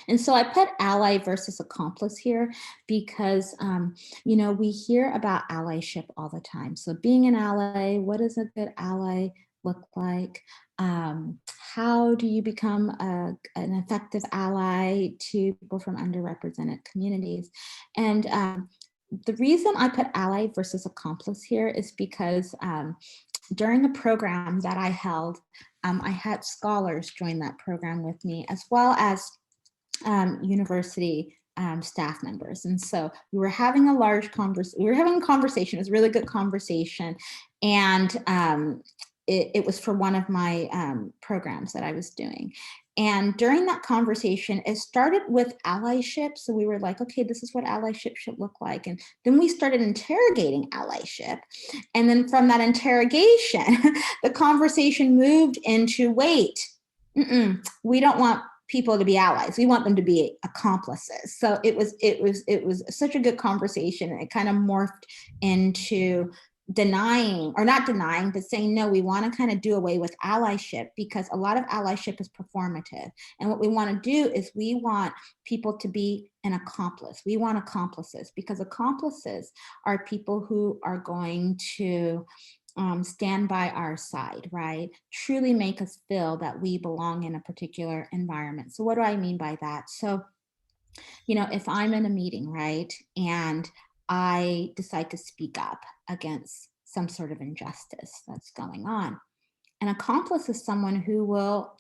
And so I put ally versus accomplice here because, we hear about allyship all the time. So being an ally, what does a good ally look like? How do you become an effective ally to people from underrepresented communities? And the reason I put ally versus accomplice here is because during a program that I held, I had scholars join that program with me, as well as university staff members. And so we were having a conversation. It was a really good conversation. And it was for one of my programs that I was doing. And during that conversation, it started with allyship. So we were like, okay, this is what allyship should look like. And then we started interrogating allyship. And then from that interrogation, the conversation moved into, wait, we don't want people to be allies. We want them to be accomplices. So it was such a good conversation. It kind of morphed into denying, or not denying, but saying, no, we want to kind of do away with allyship because a lot of allyship is performative. And what we want to do is we want people to be an accomplice. We want accomplices because accomplices are people who are going to stand by our side, right? Truly make us feel that we belong in a particular environment. So what do I mean by that? So, if I'm in a meeting, right, and I decide to speak up against some sort of injustice that's going on, an accomplice is someone who will,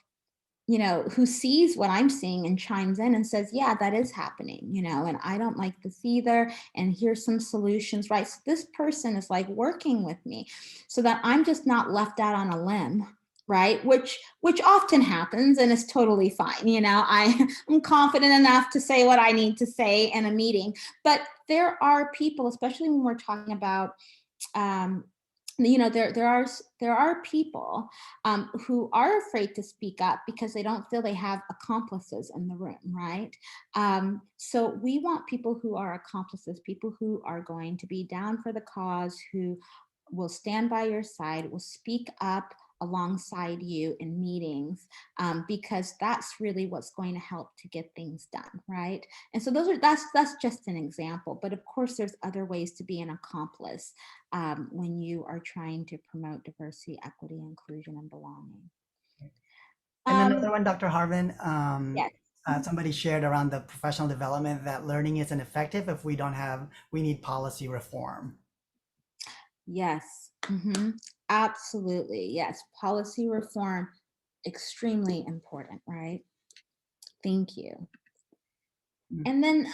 who sees what I'm seeing and chimes in and says, yeah, that is happening, and I don't like this either. And here's some solutions, right? So this person is like working with me so that I'm just not left out on a limb, right? Which often happens and is totally fine. I'm confident enough to say what I need to say in a meeting, but there are people, especially when we're talking about, there are people who are afraid to speak up because they don't feel they have accomplices in the room, right? So we want people who are accomplices, people who are going to be down for the cause, who will stand by your side, will speak up alongside you in meetings, because that's really what's going to help to get things done, right? And so that's just an example, but of course there's other ways to be an accomplice when you are trying to promote diversity, equity, inclusion, and belonging. And another one, Dr. Harven, Yes. somebody shared around the professional development that learning isn't effective if we need policy reform. Yes, absolutely. Yes, policy reform, extremely important, right? Thank you. And then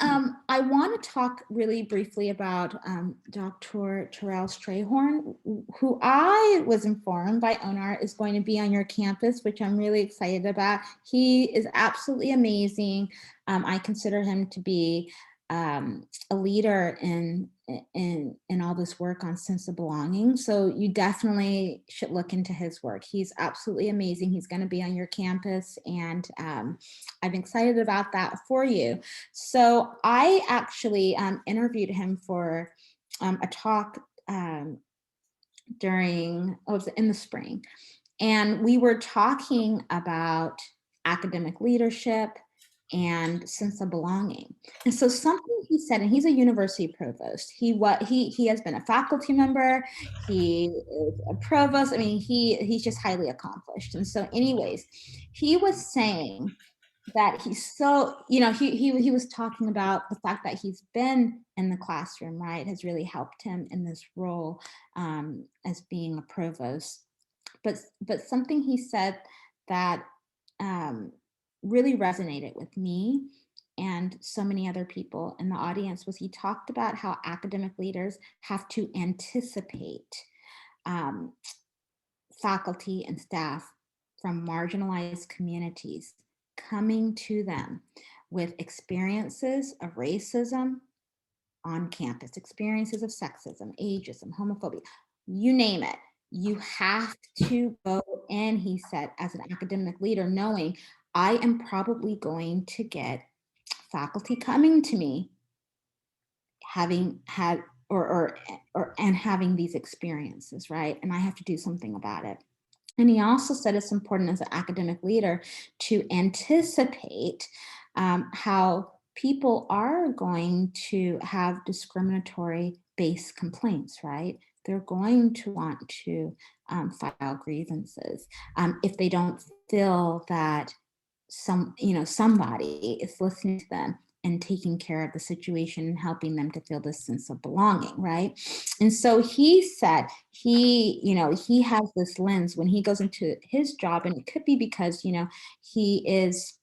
I want to talk really briefly about Dr. Terrell Strayhorn, who I was informed by ONAR is going to be on your campus, which I'm really excited about. He is absolutely amazing. I consider him to be a leader in all this work on sense of belonging. So you definitely should look into his work. He's absolutely amazing. He's going to be on your campus, and I'm excited about that for you. So I actually interviewed him for a talk in the spring, and we were talking about academic leadership and sense of belonging. And so something he said, and he's a university provost. He has been a faculty member. He is a provost. I mean, he's just highly accomplished. And so, anyways, he was saying that he's so, he was talking about the fact that he's been in the classroom, right, has really helped him in this role as being a provost. But something he said that really resonated with me and so many other people in the audience was he talked about how academic leaders have to anticipate faculty and staff from marginalized communities coming to them with experiences of racism on campus, experiences of sexism, ageism, homophobia, you name it. You have to go in, he said, as an academic leader, knowing I am probably going to get faculty coming to me having had and having these experiences, right? And I have to do something about it. And he also said it's important as an academic leader to anticipate how people are going to have discriminatory based complaints, right? They're going to want to file grievances if they don't feel that somebody is listening to them and taking care of the situation and helping them to feel this sense of belonging, right? And so he said he has this lens when he goes into his job, and it could be because he is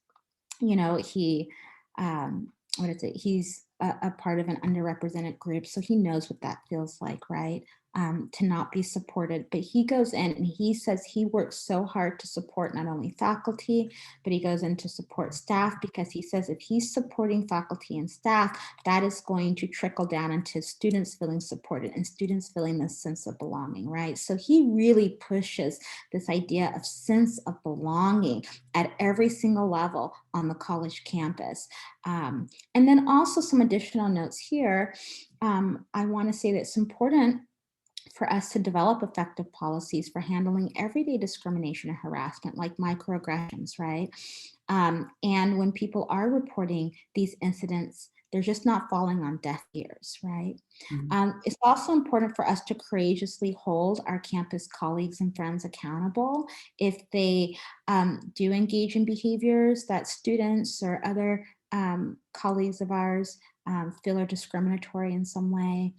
he's a part of an underrepresented group, so he knows what that feels like, right? To not be supported. But he goes in and he says he works so hard to support not only faculty, but he goes in to support staff, because he says if he's supporting faculty and staff, that is going to trickle down into students feeling supported and students feeling this sense of belonging, right? So he really pushes this idea of sense of belonging at every single level on the college campus. And then also some additional notes here. I want to say that it's important for us to develop effective policies for handling everyday discrimination and harassment, like microaggressions, right? And when people are reporting these incidents, they're just not falling on deaf ears, right? It's also important for us to courageously hold our campus colleagues and friends accountable if they do engage in behaviors that students or other colleagues of ours feel are discriminatory in some way.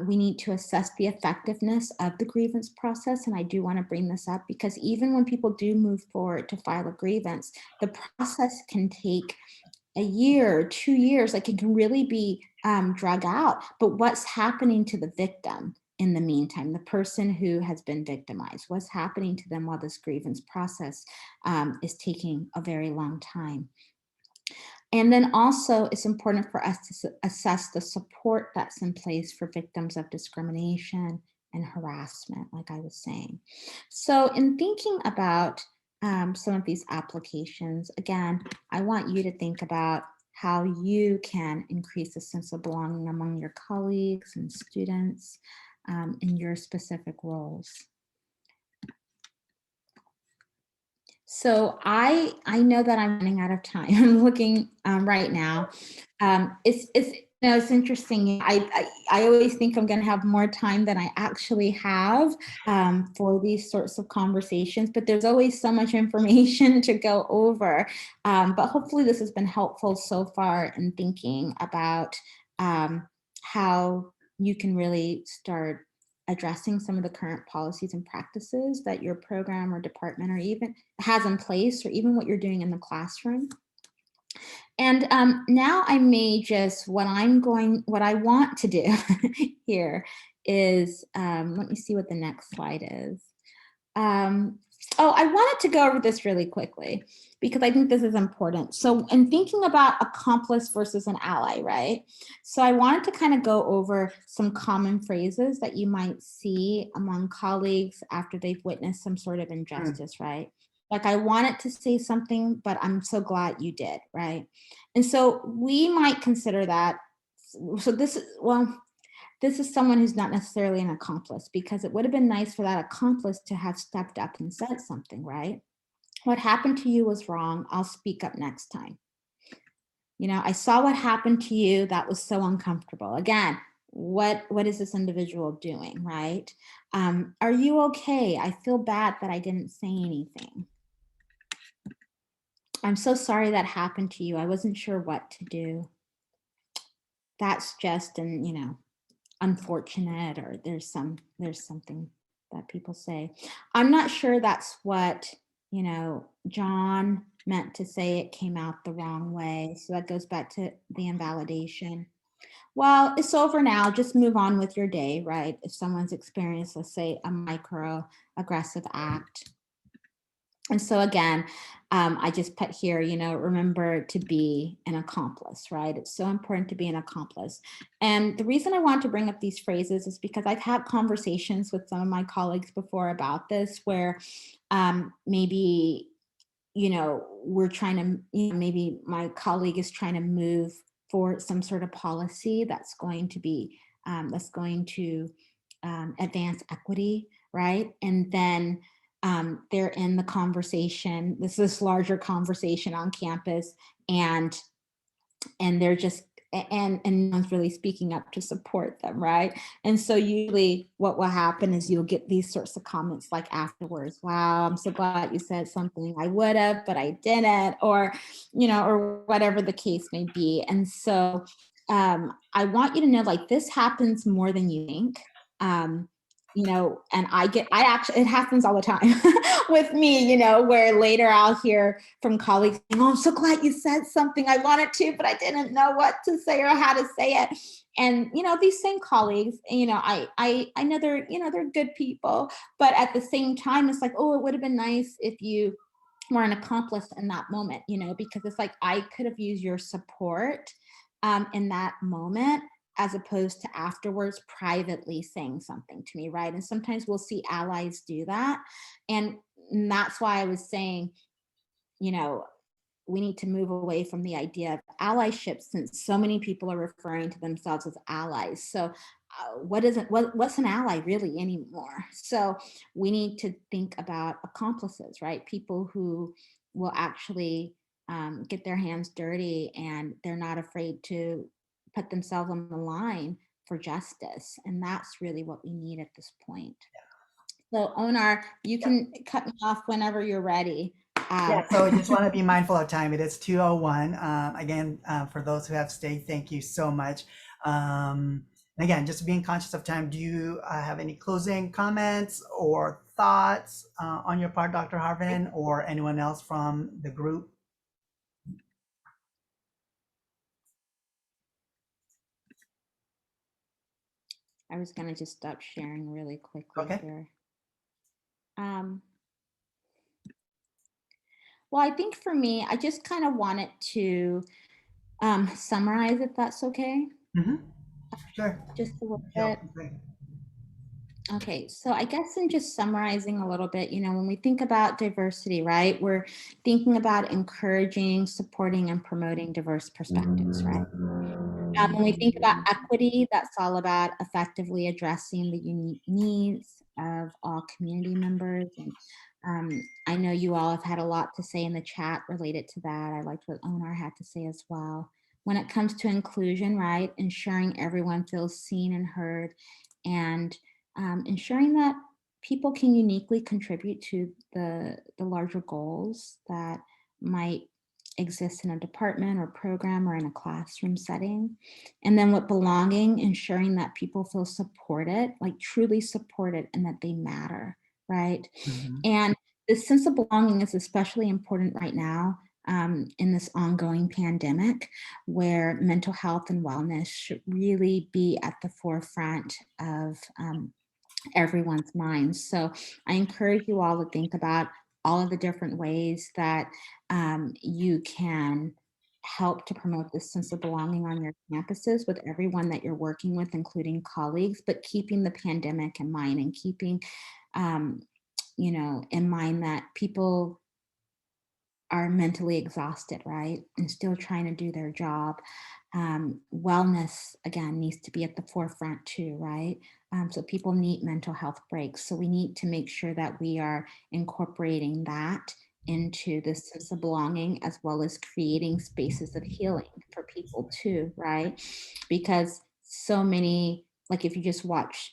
We need to assess the effectiveness of the grievance process. And I do want to bring this up because even when people do move forward to file a grievance, the process can take a year, 2 years, like it can really be drug out. But what's happening to the victim in the meantime, the person who has been victimized, what's happening to them while this grievance process is taking a very long time. And then also it's important for us to assess the support that's in place for victims of discrimination and harassment, like I was saying. So in thinking about some of these applications, again, I want you to think about how you can increase a sense of belonging among your colleagues and students in your specific roles. So I know that I'm running out of time. I'm looking right now. It's interesting. I always think I'm going to have more time than I actually have for these sorts of conversations, but there's always so much information to go over. But hopefully this has been helpful so far in thinking about how you can really start addressing some of the current policies and practices that your program or department or even has in place, or even what you're doing in the classroom. And now I may just, what I want to do here is, let me see what the next slide is. I wanted to go over this really quickly because I think this is important. So in thinking about accomplice versus an ally, right? So I wanted to kind of go over some common phrases that you might see among colleagues after they've witnessed some sort of injustice, right? Like, I wanted to say something, but I'm so glad you did, right? And so we might consider that, so this is someone who's not necessarily an accomplice, because it would have been nice for that accomplice to have stepped up and said something, right? What happened to you was wrong. I'll speak up next time. You know, I saw what happened to you. That was so uncomfortable. Again, what is this individual doing, right? Are you okay? I feel bad that I didn't say anything. I'm so sorry that happened to you. I wasn't sure what to do. That's just, and you know, unfortunate, or there's something that people say. I'm not sure that's what, you know, John meant to say. It came out the wrong way. So that goes back to the invalidation. Well, it's over now. Just move on with your day, right? If someone's experienced, let's say, a microaggressive act. And so again, I just put here, you know, remember to be an accomplice, right? It's so important to be an accomplice. And the reason I want to bring up these phrases is because I've had conversations with some of my colleagues before about this, where maybe, you know, we're trying to, you know, maybe my colleague is trying to move for some sort of policy that's going to be, advance equity, right? And then they're in the conversation, this larger conversation on campus, and they're just, and no one's really speaking up to support them, right? And so usually what will happen is you'll get these sorts of comments like afterwards, wow, I'm so glad you said something. I would have, but I didn't, or, you know, or whatever the case may be. And so I want you to know, like, this happens more than you think. You know, and it happens all the time with me, you know, where later I'll hear from colleagues, oh, I'm so glad you said something. I wanted to, but I didn't know what to say or how to say it. And, you know, these same colleagues, you know, I know they're, you know, they're good people, but at the same time, it's like, oh, it would have been nice if you were an accomplice in that moment, you know, because it's like, I could have used your support in that moment, as opposed to afterwards privately saying something to me, right? And sometimes we'll see allies do that. And that's why I was saying, you know, we need to move away from the idea of allyship, since so many people are referring to themselves as allies. So what's an ally really anymore? So we need to think about accomplices, right? People who will actually get their hands dirty, and they're not afraid to put themselves on the line for justice. And that's really what we need at this point. So Onar, you can cut me off whenever you're ready. Yeah, so I just want to be mindful of time. It is 2:01. Again, for those who have stayed, thank you so much. Again, just being conscious of time, do you have any closing comments or thoughts on your part, Dr. Harven, or anyone else from the group? I was going to just stop sharing really quickly here. Well, I think for me, I just kind of wanted to summarize, if that's okay. Mm-hmm. Sure. Just a little bit. Okay, so I guess in just summarizing a little bit, you know, when we think about diversity, right, we're thinking about encouraging, supporting, and promoting diverse perspectives, right? When we think about equity, that's all about effectively addressing the unique needs of all community members. And I know you all have had a lot to say in the chat related to that. I liked what Onar had to say as well. When it comes to inclusion, right, ensuring everyone feels seen and heard, and ensuring that people can uniquely contribute to the larger goals that might exist in a department or program or in a classroom setting. And then with belonging, ensuring that people feel supported, like truly supported, and that they matter, right? Mm-hmm. And this sense of belonging is especially important right now in this ongoing pandemic, where mental health and wellness should really be at the forefront of everyone's minds. So I encourage you all to think about all of the different ways that you can help to promote this sense of belonging on your campuses with everyone that you're working with, including colleagues, but keeping the pandemic in mind, and keeping, you know, in mind that people are mentally exhausted, right? And still trying to do their job. Wellness, again, needs to be at the forefront too, right? So people need mental health breaks. So we need to make sure that we are incorporating that into this sense of belonging, as well as creating spaces of healing for people too, right? Because so many, like if you just watch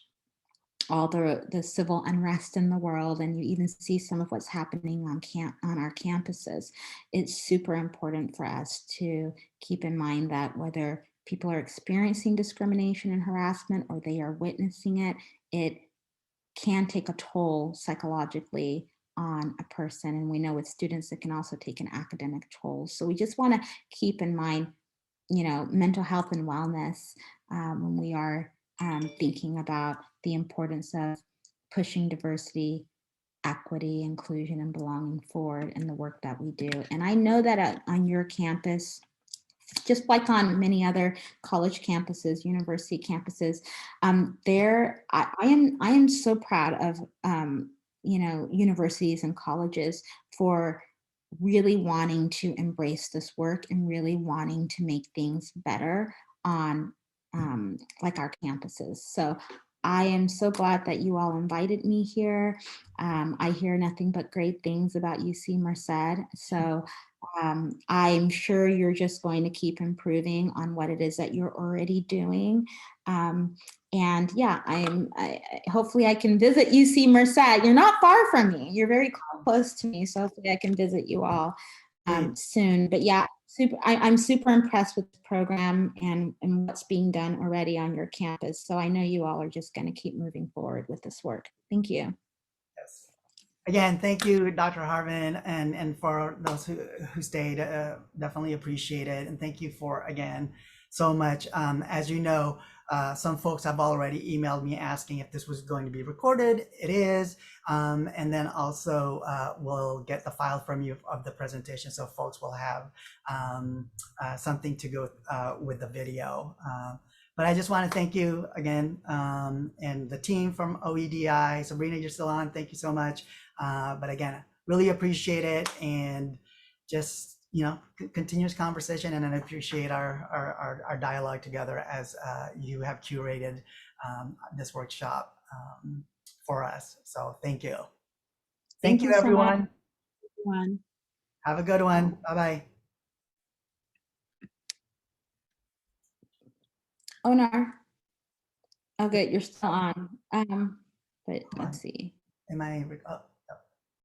all the civil unrest in the world, and you even see some of what's happening on our campuses, it's super important for us to keep in mind that whether people are experiencing discrimination and harassment or they are witnessing it, it can take a toll psychologically on a person. And we know with students, it can also take an academic toll. So we just want to keep in mind, you know, mental health and wellness when we are thinking about the importance of pushing diversity, equity, inclusion, and belonging forward in the work that we do. And I know that on your campus, just like on many other college campuses, university campuses, I am so proud of you know, universities and colleges for really wanting to embrace this work and really wanting to make things better on like our campuses. So I am so glad that you all invited me here. I hear nothing but great things about UC Merced. So I'm sure you're just going to keep improving on what it is that you're already doing. And yeah, hopefully I can visit UC Merced. You're not far from me. You're very close to me. So hopefully I can visit you all soon. But yeah, I'm super impressed with the program and what's being done already on your campus. So I know you all are just going to keep moving forward with this work. Thank you. Yes. Again, thank you, Dr. Harven, and for those who stayed, definitely appreciate it. And thank you for, again, so much. As you know, some folks have already emailed me asking if this was going to be recorded. It is. And then also we'll get the file from you of the presentation, so folks will have something to go with the video. But I just want to thank you again, and the team from OEDI. Sabrina, you're still on. Thank you so much. But again, really appreciate it, and just, you know, continuous conversation, and I appreciate our dialogue together as you have curated this workshop for us. So thank you. Thank you, so everyone. much. Have a good one. Bye-bye. Onar. Oh, good. You're still on. But let's see. Am I? Oh.